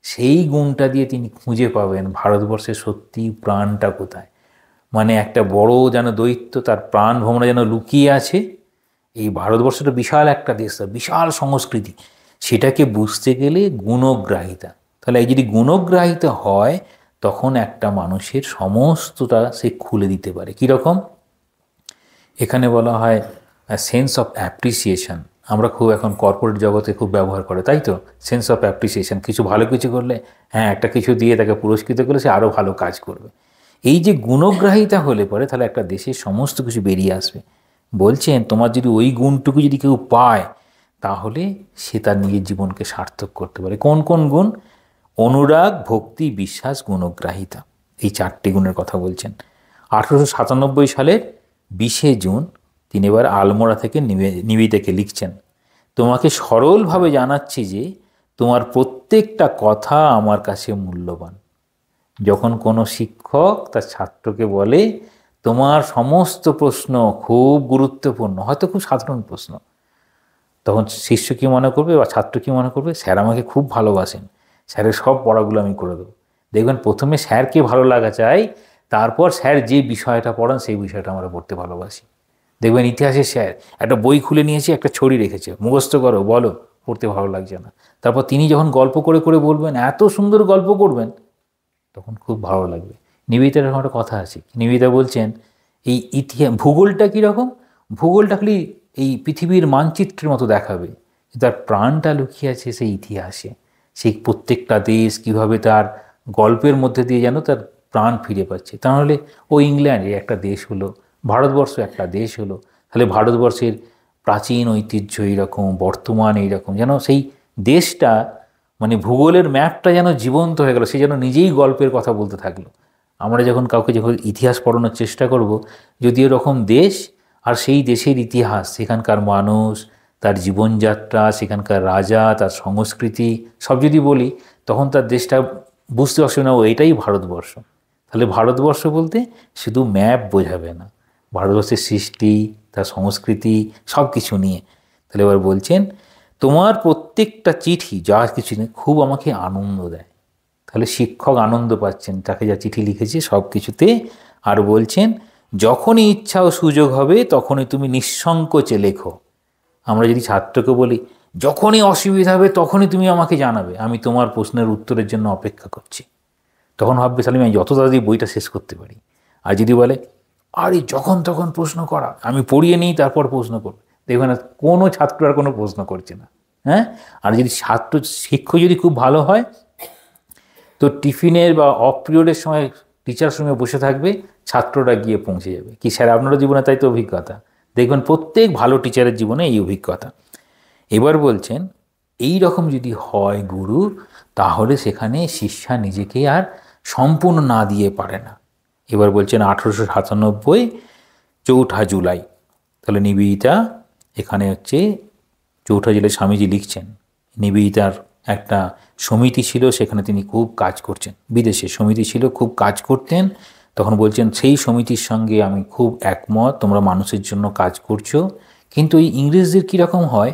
Speaker 1: সেই গুণটা দিয়ে তিনি খুঁজে পাবেন ভারতবর্ষের সত্যি প্রাণটা কোথায়। মানে একটা বড় যেন দৈত্য, তার প্রাণ ভ্রমণে যেন লুকিয়ে আছে। এই ভারতবর্ষটা বিশাল একটা দেশ, বিশাল সংস্কৃতি, সেটাকে বুঝতে গেলে গুণগ্রাহিতা। তাহলে এই যদি গুণগ্রাহিতা হয়, তখন একটা মানুষের সমস্তটা সে খুলে দিতে পারে। কীরকম? এখানে বলা হয় সেন্স অফ অ্যাপ্রিসিয়েশন আমরা খুব এখন কর্পোরেট জগতে খুব ব্যবহার করে, তাই তো? সেন্স অফ অ্যাপ্রিসিয়েশন, কিছু ভালো কিছু করলে হ্যাঁ একটা কিছু দিয়ে তাকে পুরস্কৃত করলে সে আরও ভালো কাজ করবে। এই যে গুণগ্রাহিতা হলে পরে তাহলে একটা দেশের সমস্ত কিছু বেরিয়ে আসবে। বলছেন তোমার যদি ওই গুণটুকু যদি কেউ পায় তাহলে সে তার নিজের জীবনকে সার্থক করতে পারে। কোন কোন গুণ? অনুরাগ, ভক্তি, বিশ্বাস, গুণগ্রাহিতা, এই 4টি গুণের কথা বলছেন। 1897 সালের 20শে জুন তিনি এবার আলমোড়া থেকে নিবেদিতাকে লিখছেন, তোমাকে সরলভাবে জানাচ্ছি যে তোমার প্রত্যেকটা কথা আমার কাছে মূল্যবান। যখন কোনো শিক্ষক তার ছাত্রকে বলে তোমার সমস্ত প্রশ্ন খুব গুরুত্বপূর্ণ, হয়তো খুব সাধারণ প্রশ্ন, তখন শিষ্য কী মনে করবে বা ছাত্র কী মনে করবে? স্যার আমাকে খুব ভালোবাসেন, স্যারের সব পড়াগুলো আমি করে দেবো। দেখবেন প্রথমে স্যারকে ভালো লাগা চাই, তারপর স্যার যে বিষয়টা পড়ান সেই বিষয়টা আমরা পড়তে ভালোবাসি। দেখবেন ইতিহাসের স্যার একটা বই খুলে নিয়েছে, একটা ছড়ি রেখেছে, মুখস্থ করো, বলো, পড়তে ভালো লাগছে না। তারপর তিনি যখন গল্প করে করে বলবেন, এত সুন্দর গল্প করবেন, তখন খুব ভালো লাগবে। নিবেদিতার এরকম একটা কথা আছে, নিবেদিতা বলছেন এই ভূগোলটা কীরকম? ভূগোলটা খালি এই পৃথিবীর মানচিত্রের মতো দেখাবে, তার প্রাণটা লুকিয়ে আছে সেই ইতিহাসে। সেই প্রত্যেকটা দেশ কীভাবে তার গল্পের মধ্যে দিয়ে যেন তার প্রাণ ফিরে পাচ্ছে। তাহলে ও ইংল্যান্ড একটা দেশ হলো, ভারতবর্ষ একটা দেশ হলো, তাহলে ভারতবর্ষের প্রাচীন ঐতিহ্য এইরকম, বর্তমান এইরকম, যেন সেই দেশটা মানে ভূগোলের ম্যাপটা যেন জীবন্ত হয়ে গেল, সে যেন নিজেই গল্পের কথা বলতে থাকলো। আমরা যখন কাউকে যখন ইতিহাস পড়ানোর চেষ্টা করব, যদি এরকম দেশ আর সেই দেশের ইতিহাস, সেখানকার মানুষ, তার জীবনযাত্রা, সেখানকার রাজা, তার সংস্কৃতি সব যদি বলি, তখন তার দেশটা বুঝতে অসুবিধা না, এটাই ভারতবর্ষ। তাহলে ভারতবর্ষ বলতে শুধু ম্যাপ বোঝাবে না, ভারতবর্ষের সৃষ্টি, তার সংস্কৃতি সব কিছু নিয়ে। তাহলে এবার বলছেন তোমার প্রত্যেকটা চিঠি যা কিছু নেই খুব আমাকে আনন্দ দেয়। তাহলে শিক্ষক আনন্দ পাচ্ছেন তাকে যা চিঠি লিখেছে সব কিছুতে। আর বলছেন যখনই ইচ্ছা ও সুযোগ হবে তখনই তুমি নিঃসংকোচে লেখো। আমরা যদি ছাত্রকে বলি যখনই অসুবিধা হবে তখনই তুমি আমাকে জানাবে, আমি তোমার প্রশ্নের উত্তরের জন্য অপেক্ষা করছি, তখন ভাববে তাহলে আমি যত তাড়াতাড়ি বইটা শেষ করতে পারি। আর যদি বলে আরে যখন তখন প্রশ্ন করা, আমি পড়িয়ে নিই তারপর প্রশ্ন করব, দেখবে না কোনো ছাত্র আর কোনো প্রশ্ন করছে না। হ্যাঁ, আর যদি শিক্ষক যদি খুব ভালো হয় তো টিফিনের বা অফ পিরিয়ডের সময় টিচার সঙ্গে বসে থাকবে, ছাত্ররা গিয়ে পৌঁছে যাবে। কি স্যার আপনারও জীবনে তাই তো অভিজ্ঞতা? দেখবেন প্রত্যেক ভালো টিচারের জীবনে এই অভিজ্ঞতা। এবার বলছেন এই রকম যদি হয় গুরু, তাহলে সেখানে শিষ্যা নিজেকে আর সম্পূর্ণ না দিয়ে পারে না। এবার বলছেন 1897 4 জুলাই, তাহলে নিবেদিতা এখানে হচ্ছে 4 জুলাই স্বামীজি লিখছেন। নিবেদিতার একটা সমিতি ছিল, সেখানে তিনি খুব কাজ করছেন, বিদেশে সমিতি ছিল, খুব কাজ করতেন। তখন বলছেন সেই সমিতির সঙ্গে আমি খুব একমত, তোমরা মানুষের জন্য কাজ করছো, কিন্তু এই ইংরেজদের কীরকম হয়,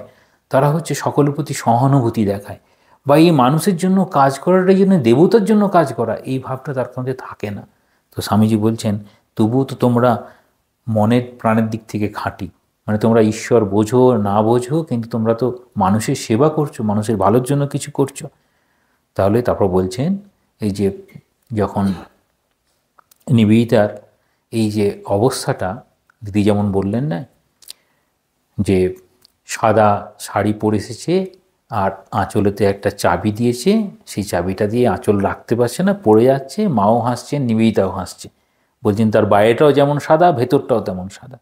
Speaker 1: তারা হচ্ছে সকলের প্রতি সহানুভূতি দেখায়, বা এই মানুষের জন্য কাজ করাটাই জন্য দেবতার জন্য কাজ করা, এই ভাবটা তার মধ্যে থাকে না। তো স্বামীজি বলছেন তবুও তো তোমরা মনের প্রাণের দিক থেকে খাঁটি, মানে তোমরা ঈশ্বর বোঝো না বোঝো, কিন্তু তোমরা তো মানুষের সেবা করছো, মানুষের ভালোর জন্য কিছু করছো। তাহলে তারপর বলছেন এই যে যখন নিবেদিতার এই যে অবস্থাটা, দিদি যেমন বললেন না যে সাদা শাড়ি পরে এসেছে আর আঁচলেতে একটা চাবি দিয়েছে, সেই চাবিটা দিয়ে আঁচল রাখতে পারছে না, পড়ে যাচ্ছে, মাও হাসছেন, নিবেদিতাও হাসছে। বলছেন তার বাইরেটাও যেমন সাদা, ভেতরটাও তেমন সাদা।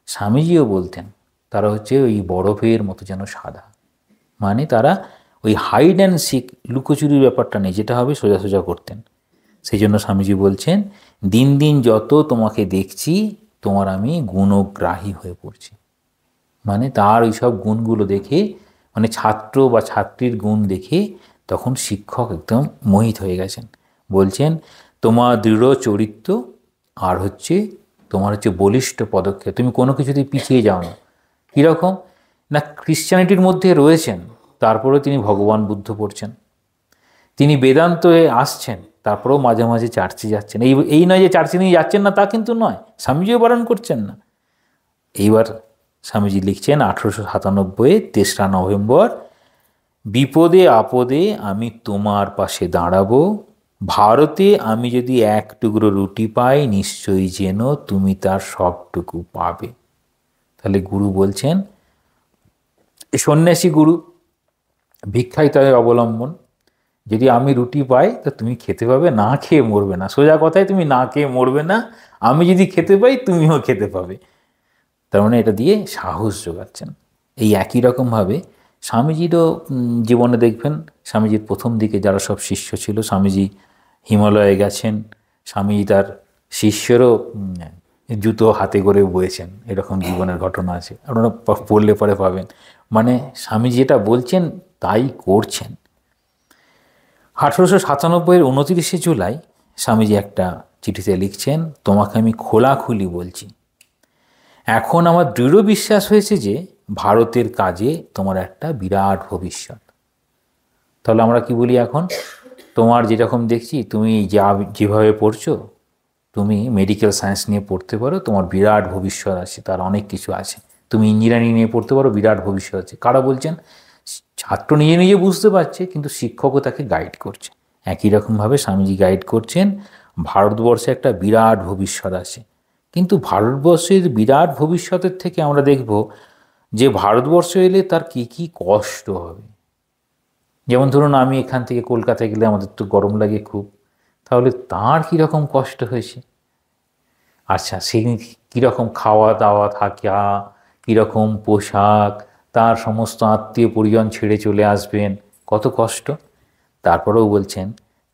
Speaker 1: স্বামীজিও বলতেন তারা হচ্ছে ওই বরফের মতো যেন সাদা, মানে তারা ওই হাইড অ্যান্ড সিক, লুকোচুরির ব্যাপারটা নেই, যেটা হবে সোজা সোজা করতেন। সেই জন্য স্বামীজি বলছেন দিন দিন যত তোমাকে দেখছি তোমার আমি গুণগ্রাহী হয়ে পড়ছি, মানে তার ওই সব গুণগুলো দেখে, মানে ছাত্র বা ছাত্রীর গুণ দেখে তখন শিক্ষক একদম মোহিত হয়ে গেছেন। বলছেন তোমার দৃঢ় চরিত্র আর হচ্ছে তোমার হচ্ছে বলিষ্ঠ পদক্ষেপ, তুমি কোনো কিছুতেই পিছিয়ে যাও না। কীরকম না, খ্রিশ্চানিটির মধ্যে রয়েছেন, তারপরেও তিনি ভগবান বুদ্ধ পড়ছেন, তিনি বেদান্তে আসছেন, তারপরেও মাঝে মাঝে চার্চে যাচ্ছেন। এই নয় যে চার্চে নিয়ে যাচ্ছেন না, তা কিন্তু নয়, স্বামীজিও বারণ করছেন না। এইবার স্বামীজি লিখছেন 1897 3রা নভেম্বর, বিপদে আপদে আমি তোমার পাশে দাঁড়াবো, ভারতে আমি যদি এক টুকরো রুটি পাই নিশ্চয়ই যেন তুমি তার সবটুকু পাবে। তাহলে গুরু বলছেন, সন্ন্যাসী গুরু, ভিক্ষাই তাই অবলম্বন। যদি আমি রুটি পাই তো তুমি খেতে পাবে, না খেয়ে মরবে না। সোজা কথায় তুমি না খেয়ে মরবে না, আমি যদি খেতে পাই তুমিও খেতে পাবে। তার মানে এটা দিয়ে সাহস যোগাচ্ছেন। এই একই রকমভাবে স্বামীজিরও জীবনে দেখবেন, স্বামীজির প্রথম দিকে যারা সব শিষ্য ছিল, স্বামীজি হিমালয়ে গেছেন, স্বামীজি তার শিষ্যেরও জুতো হাতে করে বয়েছেন, এরকম জীবনের ঘটনা আছে, আপনারা পড়লে পরে পাবেন। মানে স্বামীজি যেটা বলছেন তাই করছেন। 1897 29 জুলাই স্বামীজি একটা চিঠিতে লিখছেন, তোমাকে আমি খোলাখুলি বলছি, এখন আমার দৃঢ় বিশ্বাস হয়েছে যে ভারতের কাজে তোমার একটা বিরাট ভবিষ্যৎ। তাহলে আমরা কি বলি এখন, তোমার যেরকম দেখছি তুমি যেভাবে পড়ছো, তুমি মেডিকেল সায়েন্স নিয়ে পড়তে পারো, তোমার বিরাট ভবিষ্যৎ আছে, তার অনেক কিছু আছে। তুমি ইঞ্জিনিয়ারিং নিয়ে পড়তে পারো, বিরাট ভবিষ্যৎ আছে। কারা বলছেন? ছাত্র নিজে নিজে বুঝতে পারছে, কিন্তু শিক্ষকও তাকে গাইড করছে। একই রকমভাবে স্বামীজি গাইড করছেন, ভারতবর্ষে একটা বিরাট ভবিষ্যৎ আছে। কিন্তু ভারতবর্ষের বিরাট ভবিষ্যতের থেকে আমরা দেখব যে ভারতবর্ষ এলে তার কী কী কষ্ট হবে। যেমন ধরুন, আমি এখান থেকে কলকাতায় গেলে আমাদের তো গরম লাগে খুব, তাহলে তার কীরকম কষ্ট হয়েছে। আচ্ছা, সেই কীরকম খাওয়া দাওয়া থাকা, কীরকম পোশাক, তার সমস্ত আত্মীয় পরিজন ছেড়ে চলে আসবেন, কত কষ্ট। তারপরেও বলছেন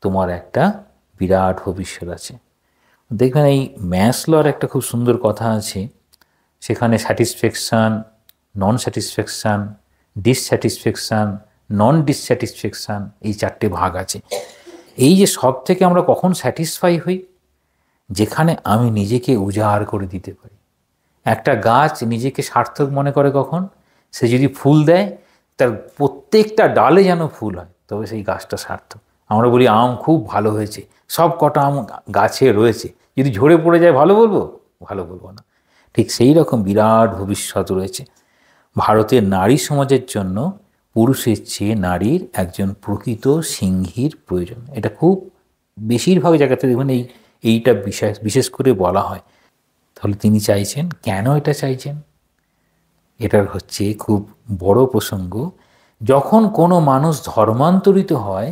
Speaker 1: তোমার একটা বিরাট ভবিষ্যৎ আছে। দেখবেন এই ম্যাসলোর একটা খুব সুন্দর কথা আছে, সেখানে স্যাটিসফ্যাকশান, নন স্যাটিসফ্যাকশান, ডিসস্যাটিসফ্যাকশান, নন ডিসস্যাটিসফ্যাকশান, এই 4টে ভাগ আছে। এই যে সব থেকে আমরা কখন স্যাটিসফাই হই, যেখানে আমি নিজেকে উজাড় করে দিতে পারি। একটা গাছ নিজেকে সার্থক মনে করে কখন, সে যদি ফুল দেয় তার প্রত্যেকটা ডালে যেন ফুল হয়, তবে সেই গাছটা সার্থক। আমরা বলি আম খুব ভালো হয়েছে, সব কটা আম গাছে রয়েছে, যদি ঝরে পড়ে যায় ভালো বলবো? ভালো বলবো না। ঠিক সেই রকম বিরাট ভবিষ্যৎ রয়েছে। ভারতের নারী সমাজের জন্য পুরুষের চেয়ে নারীর একজন প্রকৃত সিংহীর প্রয়োজন। এটা খুব বেশিরভাগ জায়গাতে দেখবেন এইটা বিশেষ করে বলা হয়। তাহলে তিনি চাইছেন, কেন এটা চাইছেন? এটার হচ্ছে খুব বড় প্রসঙ্গ, যখন কোনো মানুষ ধর্মান্তরিত হয়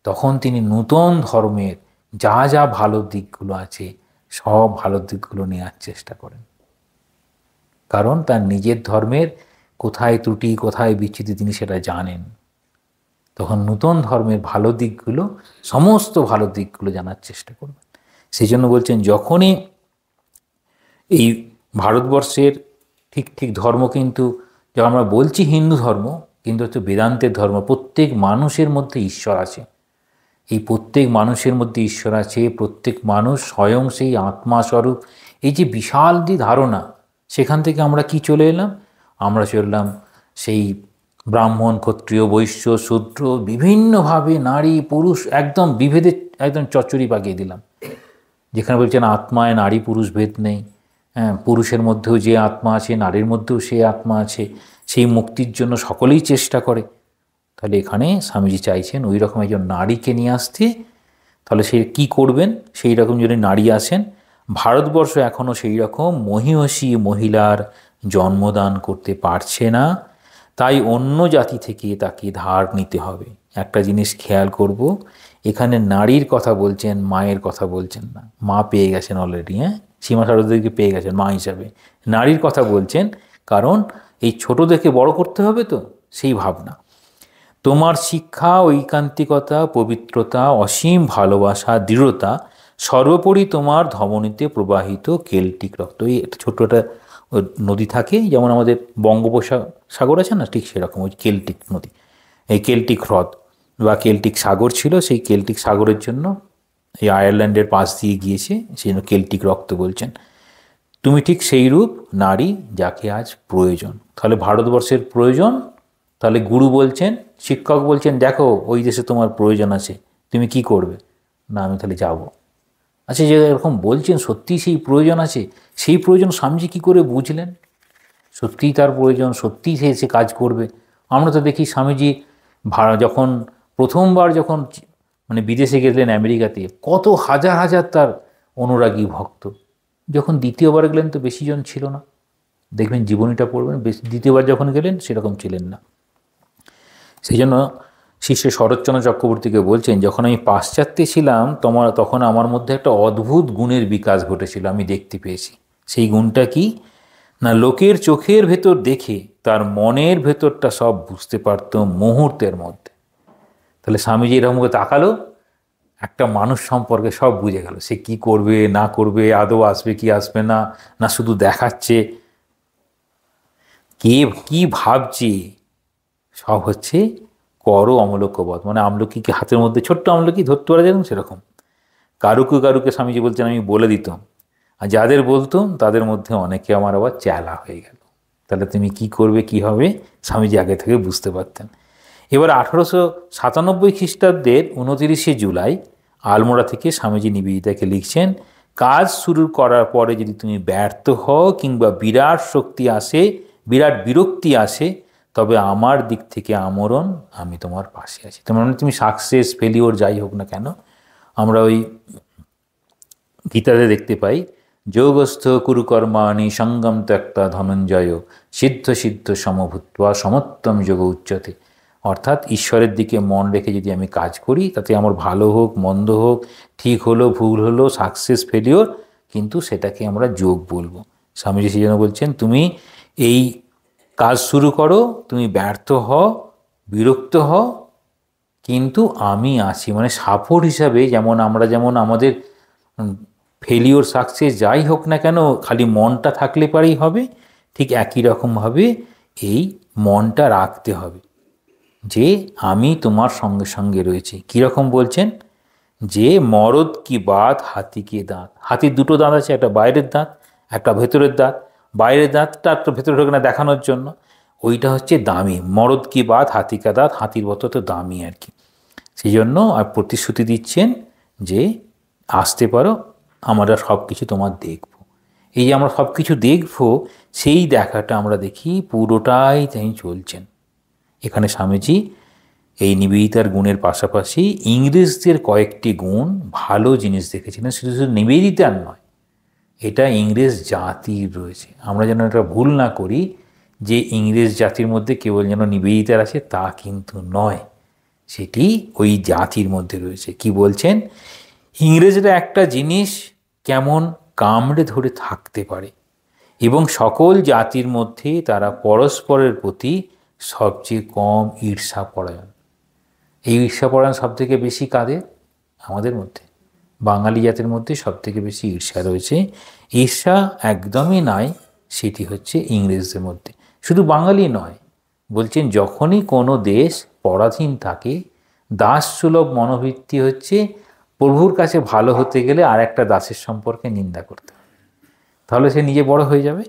Speaker 1: তখন তিনি নূতন ধর্মের যা যা ভালো দিকগুলো আছে সব ভালো দিকগুলো নেওয়ার চেষ্টা করেন। কারণ তার নিজের ধর্মের কোথায় ত্রুটি, কোথায় বিচ্যুতি তিনি সেটা জানেন। তখন নূতন ধর্মের ভালো দিকগুলো, সমস্ত ভালো দিকগুলো জানার চেষ্টা করবেন। সেই জন্য বলছেন, যখনই এই ভারতবর্ষের ঠিক ঠিক ধর্ম, কিন্তু যখন আমরা বলছি হিন্দু ধর্ম, কিন্তু হচ্ছে বেদান্তের ধর্ম, প্রত্যেক মানুষের মধ্যে ঈশ্বর আছে। এই প্রত্যেক মানুষের মধ্যে ঈশ্বর আছে, প্রত্যেক মানুষ স্বয়ং সেই আত্মাস্বরূপ। এই যে বিশাল যে ধারণা, সেখান থেকে আমরা কি চলে এলাম? আমরা চললাম সেই ব্রাহ্মণ, ক্ষত্রিয়, বৈশ্য, শূদ্র, বিভিন্নভাবে নারী পুরুষ একদম বিভেদে একদম চচ্চড়ি পাকিয়ে দিলাম। যেখানে বলছেন আত্মায় নারী পুরুষ ভেদ নেই, হ্যাঁ, পুরুষের মধ্যেও যে আত্মা আছে, নারীর মধ্যেও সেই আত্মা আছে, সেই মুক্তির জন্য সকলেই চেষ্টা করে। তাহলে এখানে স্বামীজি চাইছেন ওই রকম একজন নারীকে নিয়ে আসতে। তাহলে সে কী করবেন? সেই রকম যদি নারী আসেন, ভারতবর্ষ এখনও সেই রকম মহীয়সী মহিলার জন্মদান করতে পারছে না, তাই অন্য জাতি থেকে তাকে ধার নিতে হবে। একটা জিনিস খেয়াল করব, এখানে নারীর কথা বলছেন, মায়ের কথা বলছেন না। মা পেয়ে গেছেন অলরেডি, হ্যাঁ, সীমা সারদাদেরকে পেয়ে গেছেন মা হিসাবে। নারীর কথা বলছেন, কারণ এই ছোটদেরকে বড় করতে হবে, তো সেই ভাবনা। তোমার শিক্ষা, ঐকান্তিকতা, পবিত্রতা, অসীম ভালোবাসা, দৃঢ়তা, সর্বোপরি তোমার ধমনীতে প্রবাহিত কেল্টিক রক্ত। এই একটা ছোট্ট একটা নদী থাকে, যেমন আমাদের বঙ্গোপসাগর আছে না, ঠিক সেরকম ওই কেল্টিক নদী, এই কেল্টিক হ্রদ বা কেল্টিক সাগর ছিল। সেই কেল্টিক সাগরের জন্য এই আয়ারল্যান্ডের পাশ দিয়ে গিয়েছে, সেই জন্য কেল্টিক রক্ত বলছেন। তুমি ঠিক সেই রূপ নারী যাকে আজ প্রয়োজন। তাহলে ভারতবর্ষের প্রয়োজন। তাহলে গুরু বলছেন, শিক্ষক বলছেন, দেখো ওই দেশে তোমার প্রয়োজন আছে, তুমি কি করবে? না, আমি তাহলে যাব। আচ্ছা, যে এরকম বলছেন সত্যিই সেই প্রয়োজন আছে, সেই প্রয়োজন স্বামীজি কী করে বুঝলেন? সত্যিই তার প্রয়োজন, সত্যিই সে এসে কাজ করবে। আমরা তো দেখি স্বামীজি যখন প্রথমবার যখন মানে বিদেশে গেলেন আমেরিকাতে, কত হাজার হাজার তার অনুরাগী ভক্ত। যখন দ্বিতীয়বার গেলেন তো বেশি জন ছিল না। দেখবেন জীবনীটা পড়বেন, দ্বিতীয়বার যখন গেলেন সেরকম ছিলেন না। সেই জন্য শিষ্য শরৎচন্দ্র চক্রবর্তীকে বলছেন, যখন আমি পাশ্চাত্যে ছিলাম তখন আমার মধ্যে একটা অদ্ভুত গুণের বিকাশ ঘটেছিল, আমি দেখতে পেয়েছি। সেই গুণটা কি না, লোকের চোখের ভেতর দেখে তার মনের ভেতরটা সব বুঝতে পারত মুহূর্তের মধ্যে। তাহলে স্বামীজি এরকম করে তাকালো, একটা মানুষ সম্পর্কে সব বুঝে গেল, সে কি করবে না করবে, আদৌ আসবে কি আসবে না, না শুধু দেখাচ্ছে, কে কি ভাবছে, সব হচ্ছে করো অমলক্যবধ, মানে আমলকিকে হাতের মধ্যে ছোট্ট আমলকি ধরতে পারা যেরকম সেরকম কারুকে কারুকে স্বামীজি বলছেন আমি বলে দিতাম, আর যাদের বলতাম তাদের মধ্যে অনেকে আমার আবার চ্যালা হয়ে গেল। তাহলে তুমি কি করবে কি হবে স্বামীজি আগে থেকে বুঝতে পারতেন। এবার 1897 খ্রিস্টাব্দের 29শে জুলাই আলমোড়া থেকে স্বামীজি নিবেদিতাকে লিখছেন, কাজ শুরু করার পরে যদি তুমি ব্যর্থ হও কিংবা বিরাট শক্তি আসে, বিরাট বিরক্তি আসে, তবে আমার দিক থেকে আমরণ, আমি তোমার পাশে আছি। তোমার মানে তুমি সাকসেস ফেলিওর যাই হোক না কেন, আমরা ওই গীতাতে দেখতে পাই, যোগস্থ কুরুকর্মাণি সঙ্গম ত্যক্তা ধনঞ্জয় সিদ্ধ সিদ্ধ সমভূত্বা সমত্তম যোগ উচ্চতে। অর্থাৎ ঈশ্বরের দিকে মন রেখে যদি আমি কাজ করি, তাতে আমার ভালো হোক মন্দ হোক, ঠিক হলো ভুল হলো, সাকসেস ফেলিওর, কিন্তু সেটাকে আমরা যোগ বলবো। স্বামীজি সেই জন্য বলছেন, তুমি এই কাজ শুরু করো, তুমি ব্যর্থ হও বিরক্ত হও, কিন্তু আমি আছি, মানে সাপোর্ট হিসাবে। যেমন আমাদের ফেলিওর সাকসেস যাই হোক না কেন খালি মনটা থাকলে পারেই হবে, ঠিক একই রকমভাবে এই মনটা রাখতে হবে যে আমি তোমার সঙ্গে সঙ্গে রয়েছি। কীরকম বলছেন, যে মরদ কি বাত হাতি কে দাঁত, হাতির দুটো দাঁত আছে, একটা বাইরের দাঁত একটা ভেতরের দাঁত, বাইরের দাঁতটা তো ভেতরে ঢোকে না দেখানোর জন্য, ওইটা হচ্ছে দামি, মরদ কি বাত হাতি কা দাঁত, হাতির মতো তো দামি আর কি। সেই জন্য আর প্রতিশ্রুতি দিচ্ছেন যে আসতে পারো, আমরা সব কিছু তোমার দেখব। এই যে আমরা সব কিছু দেখব, সেই দেখাটা আমরা দেখি পুরোটাই তিনি চলছেন। এখানে স্বামীজি এই নিবেদিতার গুণের পাশাপাশি ইংরেজদের কয়েকটি গুণ ভালো জিনিস দেখেছিলেন, শুধু শুধু নিবেদিতার নয়, এটা ইংরেজ জাতির রয়েছে। আমরা যেন এটা ভুল না করি যে ইংরেজ জাতির মধ্যে কেবল যেন নিবেদিতার আছে, তা কিন্তু নয়, সেটি ওই জাতির মধ্যে রয়েছে। কি বলছেন, ইংরেজরা একটা জিনিস কেমন কামড়ে ধরে থাকতে পারে, এবং সকল জাতির মধ্যে তারা পরস্পরের প্রতি সবচেয়ে কম ঈর্ষাপরায়ণ। এই ঈর্ষাপরায়ণ সবথেকে বেশি কাদের, আমাদের মধ্যে, বাঙালি জাতির মধ্যে সবথেকে বেশি ঈর্ষা রয়েছে। ঈর্ষা একদমই নাই, সেটি হচ্ছে ইংরেজদের মধ্যে। শুধু বাঙালি নয়, বলছেন যখনই কোনো দেশ পরাধীন থাকে, দাসসুলভ মনোবৃত্তি হচ্ছে প্রভুর কাছে ভালো হতে গেলে আর একটা দাসের সম্পর্কে নিন্দা করতে হবে, তাহলে সে নিজে বড় হয়ে যাবে।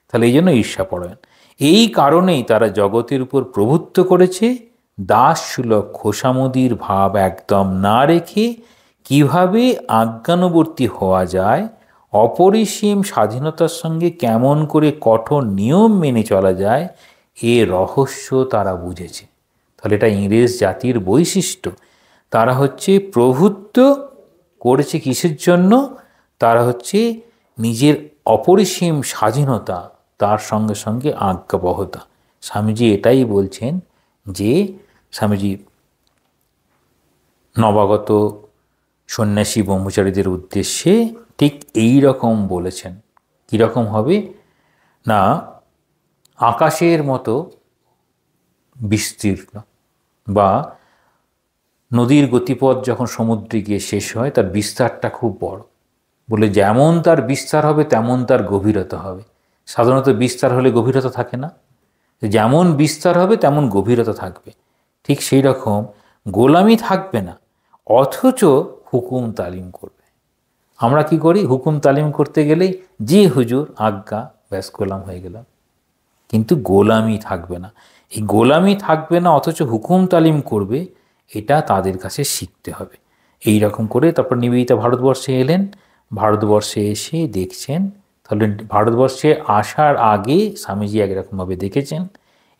Speaker 1: তাহলে এই জন্য ঈর্ষাপরায়ণ। এই কারণেই তারা জগতের উপর প্রভুত্ব করেছে, দাসসুলভ খোসামদির ভাব একদম না রেখে কিভাবে আজ্ঞানুবর্তী হওয়া যায়, অপরিসীম স্বাধীনতার সঙ্গে কেমন করে কঠোর নিয়ম মেনে চলা যায়, এ রহস্য তারা বুঝেছে। তাহলে এটা ইংরেজ জাতির বৈশিষ্ট্য। তারা হচ্ছে প্রভুত্ব করেছে কিসের জন্য, তারা হচ্ছে নিজের অপরিসীম স্বাধীনতা, তার সঙ্গে সঙ্গে আজ্ঞাবহতা। স্বামীজি এটাই বলছেন যে স্বামীজি নবাগত সন্ন্যাসী ব্রহ্মচারীদের উদ্দেশ্যে ঠিক এই রকম বলেছেন। কীরকম হবে না, আকাশের মতো বিস্তীর্ণ, বা নদীর গতিপথ যখন সমুদ্রে গিয়ে শেষ হয় তার বিস্তারটা খুব বড়, বলে যেমন তার বিস্তার হবে তেমন তার গভীরতা হবে। সাধারণত বিস্তার হলে গভীরতা থাকে না, যেমন বিস্তার হবে তেমন গভীরতা থাকবে। ঠিক সেই রকম গোলামি থাকবে না, অথচ হুকুম তালিম করবে। আমরা কি করি, হুকুম তালিম করতে গেলেই জি হুজুর আজ্ঞা, ব্যাস গোলাম হয়ে গেলাম, কিন্তু গোলামি থাকবে না। এই গোলামি থাকবে না অথচ হুকুম তালিম করবে, এটা তাদের কাছে শিখতে হবে। এই রকম করে তারপর নিবেদিতা ভারতবর্ষে এলেন। ভারতবর্ষে এসে দেখছেন, তাহলে ভারতবর্ষে আসার আগে স্বামীজি একরকমভাবে দেখেছেন,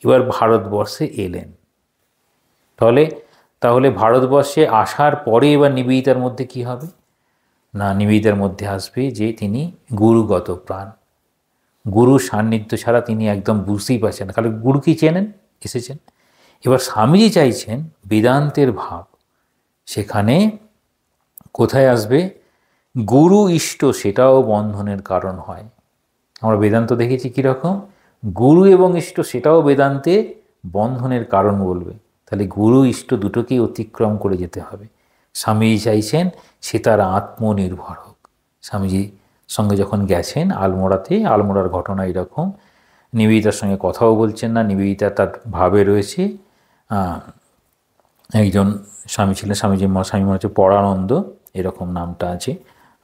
Speaker 1: এবার ভারতবর্ষে এলেন। তাহলে ভারতবর্ষে আসার পরে এবার নিবেদিতার মধ্যে কি হবে না, নিবেদিতার মধ্যে আসবে যে তিনি গুরুগত প্রাণ। গুরুর সান্নিধ্য ছাড়া তিনি একদম বুঝতেই পারছেন না, কারণ গুরু কি চেনেন, এসেছেন। এবার স্বামীজি চাইছেন বেদান্তের ভাব সেখানে কোথায় আসবে, গুরু ইষ্ট সেটাও বন্ধনের কারণ হয়। আমরা বেদান্ত দেখেছি কীরকম, গুরু এবং ইষ্ট সেটাও বেদান্তে বন্ধনের কারণ বলবে। তাহলে গুরু ইষ্ট দুটোকেই অতিক্রম করে যেতে হবে। স্বামীজি চাইছেন সে তার আত্মনির্ভর হোক। স্বামীজির সঙ্গে যখন গেছেন আলমোড়াতে, আলমোড়ার ঘটনা এরকম, নিবেদিতার সঙ্গে কথাও বলছেন না, নিবেদিতা তার ভাবে রয়েছে। একজন স্বামী ছিলেন, স্বামী মনে হচ্ছে পরানন্দ এরকম নামটা আছে,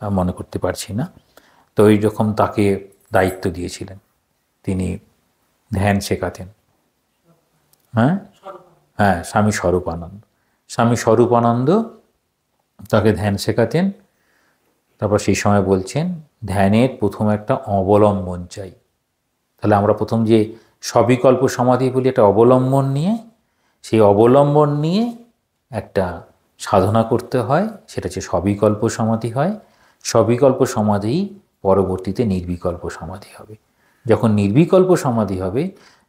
Speaker 1: মনে করতে পারছি না। তো এইরকম তাকে দায়িত্ব দিয়েছিলেন, তিনি ধ্যান শেখাতেন। হ্যাঁ, স্বামী স্বরূপানন্দ। স্বামী স্বরূপানন্দ তাকে ধ্যান শেখাতেন। তারপর সেই সময় বলছেন ধ্যানের প্রথম একটা অবলম্বন চাই। তাহলে আমরা প্রথম যে সবিকল্প সমাধি বলি, একটা অবলম্বন নিয়ে, সেই অবলম্বন নিয়ে একটা সাধনা করতে হয়, সেটা হচ্ছে সবিকল্প সমাধি হয়। সবিকল্প সমাধি পরবর্তীতে নির্বিকল্প সমাধি হবে। যখন নির্বিকল্প সমাধি হবে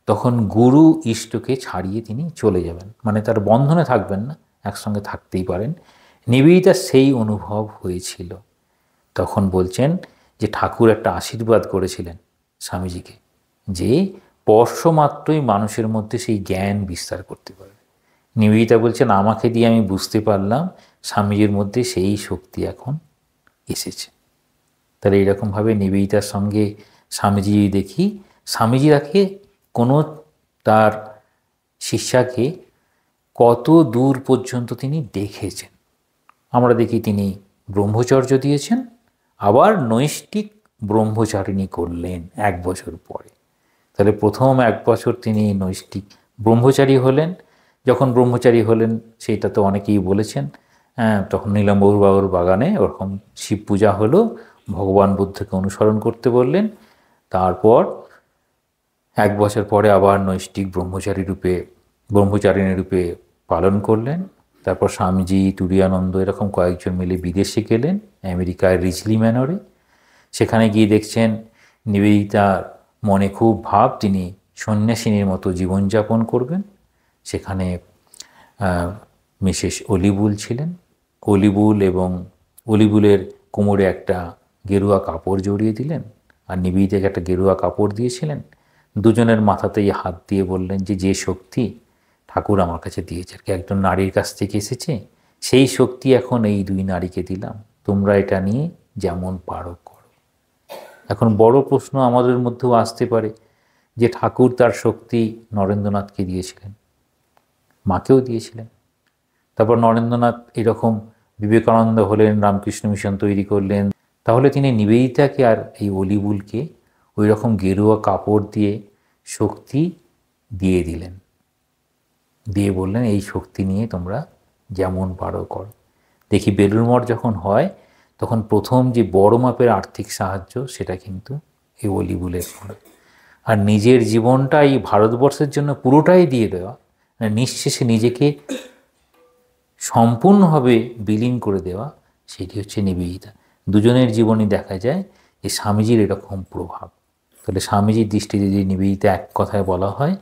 Speaker 1: তখন গুরু ইষ্টকে ছাড়িয়ে তিনি চলে যাবেন, মানে তার বন্ধনে থাকবেন না, একসঙ্গে থাকতেই পারেন। নিবেদিতার সেই অনুভব হয়েছিল। তখন বলছেন যে ঠাকুর একটা আশীর্বাদ করেছিলেন স্বামীজিকে, যে স্পর্শ মাত্রই মানুষের মধ্যে সেই জ্ঞান বিস্তার করতে পারে। নিবেদিতা বলছেন আমাকে দিয়ে আমি বুঝতে পারলাম স্বামীজির মধ্যে সেই শক্তি এখন এসেছে। তাহলে এইরকমভাবে নিবেদিতার সঙ্গে স্বামীজি দেখি, স্বামীজি তাকে কোনো তার শিষ্যাকে কত দূর পর্যন্ত তিনি দেখেছেন। আমরা দেখি তিনি ব্রহ্মচর্য দিয়েছেন, আবার নৈষ্ঠিক ব্রহ্মচারিণী করলেন 1 বছর পরে। তাহলে প্রথম 1 বছর তিনি নৈষ্ঠিক ব্রহ্মচারী হলেন। যখন ব্রহ্মচারী হলেন সেটা তো অনেকেই বলেছেন, তখন নীলাম্বরবাবুর বাগানে ওরকম শিব পূজা হলো, ভগবান বুদ্ধকে অনুসরণ করতে বললেন। তারপর 1 বছর পরে আবার নৈষ্ঠিক ব্রহ্মচারিণী রূপে পালন করলেন। তারপর স্বামীজি, তুরীয়ানন্দ এরকম কয়েকজন মিলে বিদেশে গেলেন, আমেরিকায় রিজলি ম্যানরে। সেখানে গিয়ে দেখছেন নিবেদিতার মনে খুব ভাব তিনি সন্ন্যাসিনীর মতো জীবনযাপন করবেন। সেখানে মিসেস অলিবুল ছিলেন। অলিবুলের কোমরে একটা গেরুয়া কাপড় জড়িয়ে দিলেন, আর নিবেদিতাকে একটা গেরুয়া কাপড় দিয়েছিলেন। দুজনের মাথাতেই হাত দিয়ে বললেন যে শক্তি ঠাকুর আমার কাছে দিয়েছে, আর কি একজন নারীর কাছ থেকে এসেছে, সেই শক্তি এখন এই 2 নারীকে দিলাম, তোমরা এটা নিয়ে যেমন পারো করো। এখন বড় প্রশ্ন আমাদের মধ্যেও আসতে পারে যে ঠাকুর তার শক্তি নরেন্দ্রনাথকে দিয়েছিলেন, মাকেও দিয়েছিলেন। তারপর নরেন্দ্রনাথ এরকম বিবেকানন্দ হলেন, রামকৃষ্ণ মিশন তৈরি করলেন, তাহলে তিনি নিবেদিতাকে আর এই অলিবুলকে ওই রকম গেরুয়া কাপড় দিয়ে শক্তি দিয়ে দিলেন, দিয়ে বললেন এই শক্তি নিয়ে তোমরা যেমন পারো করো। দেখি বেলুড় মঠ যখন হয় তখন প্রথম যে বড় মাপের আর্থিক সাহায্য সেটা কিন্তু এই অলিবুলের করা, আর নিজের জীবনটা এই ভারতবর্ষের জন্য পুরোটাই দিয়ে দেওয়া, নিঃশেষে নিজেকে সম্পূর্ণভাবে বিলীন করে দেওয়া, সেটি হচ্ছে নিবেদিতা। দুজনের জীবনে দেখা যায় যে স্বামীজির এরকম প্রভাব। তাহলে স্বামীজির দৃষ্টিতে যদি নিবেদিতা এক কথায় বলা হয়,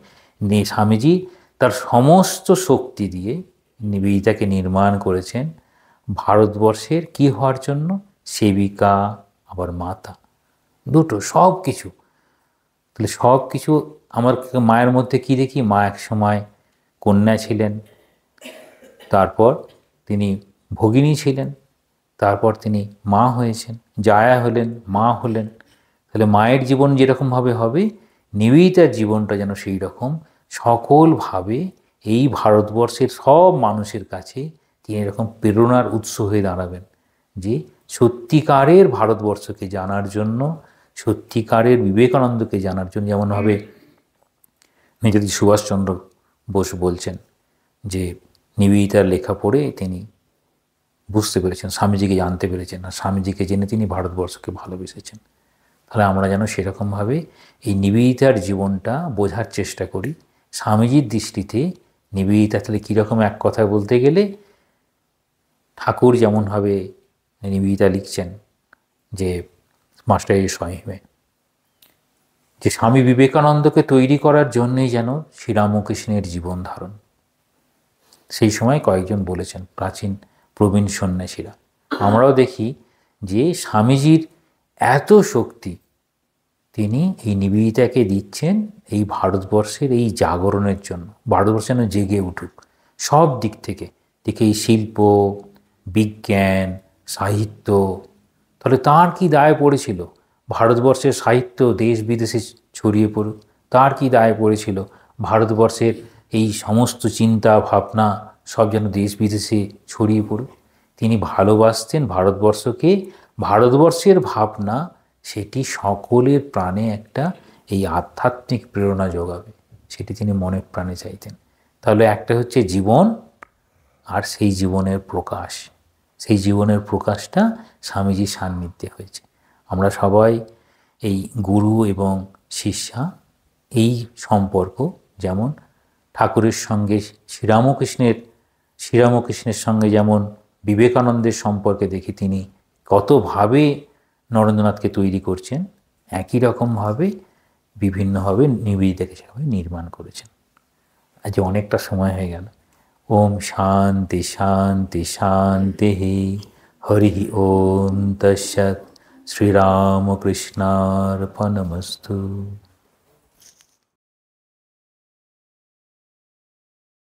Speaker 1: স্বামীজি তার সমস্ত শক্তি দিয়ে নিবেদিতাকে নির্মাণ করেছেন ভারতবর্ষের কি হওয়ার জন্য, সেবিকা আবার মাতা, দুটো সব কিছু। তাহলে সব কিছু আমার মায়ের মধ্যে কি দেখি, মা এক সময় কন্যা ছিলেন, তারপর তিনি ভগিনী ছিলেন, তারপর তিনি মা হয়েছেন, জায়া হলেন, মা হলেন। তাহলে মায়ের জীবন যেরকমভাবে হবে, নিবেদিতার জীবনটা যেন সেই রকম সকলভাবে এই ভারতবর্ষের সব মানুষের কাছে তিনি এরকম প্রেরণার উৎস হয়ে দাঁড়াবেন, যে সত্যিকারের ভারতবর্ষকে জানার জন্য, সত্যিকারের বিবেকানন্দকে জানার জন্য। যেমনভাবে নেতাজি সুভাষচন্দ্র বোস বলছেন যে নিবেদিতার লেখা পড়ে তিনি বুঝতে পেরেছেন, স্বামীজিকে জানতে পেরেছেন, আর স্বামীজিকে জেনে তিনি ভারতবর্ষকে ভালোবেসেছেন। তাহলে আমরা যেন সেরকমভাবে এই নিবেদিতার জীবনটা বোঝার চেষ্টা করি। স্বামীজির দৃষ্টিতে নিবেদিতা তাহলে কীরকম, এক কথায় বলতে গেলে ঠাকুর যেমনভাবে নিবেদিতা লিখছেন যে মাস্টারের স্বয়ংমে, যে স্বামী বিবেকানন্দকে তৈরি করার জন্যই যেন শ্রীরামকৃষ্ণের জীবন ধারণ। সেই সময় কয়েকজন বলেছেন, প্রাচীন প্রবীণ সন্ন্যাসীরা। আমরাও দেখি যে স্বামীজির এত শক্তি, তিনি এই নিবেদিতাকে দিচ্ছেন এই ভারতবর্ষের এই জাগরণের জন্য, ভারতবর্ষ যেন জেগে উঠুক সব দিক থেকে। দেখে এই শিল্প, বিজ্ঞান, সাহিত্য, তাহলে তার কি দায় পড়েছিল ভারতবর্ষের সাহিত্য দেশ বিদেশে ছড়িয়ে পড়ুক? তার কি দায় পড়েছিল ভারতবর্ষের এই সমস্ত চিন্তা ভাবনা সব যেন দেশ বিদেশে ছড়িয়ে পড়ুক? তিনি ভালোবাসতেন ভারতবর্ষকে, ভারতবর্ষের ভাবনা সেটি সকলের প্রাণে একটা এই আধ্যাত্মিক প্রেরণা যোগাবে, সেটি তিনি মনে প্রাণে চাইতেন। তাহলে একটা হচ্ছে জীবন, আর সেই জীবনের প্রকাশ, সেই জীবনের প্রকাশটা স্বামীজির সান্নিধ্যে হয়েছে। আমরা সবাই এই গুরু এবং শিষ্যা এই সম্পর্ক, যেমন ঠাকুরের সঙ্গে শ্রীরামকৃষ্ণের সঙ্গে যেমন বিবেকানন্দের সম্পর্কে দেখি তিনি কতভাবে নরেন্দ্রনাথকে তৈরি করছেন, একই রকমভাবে বিভিন্নভাবে নিবেদিতাকে সবাই নির্মাণ করেছেন। আজ অনেকটা সময় হয়ে গেল। ওম শান্তি শান্তি শান্তি। হরি ওম তৎসৎ। শ্রীরামকৃষ্ণার্পণমস্তু।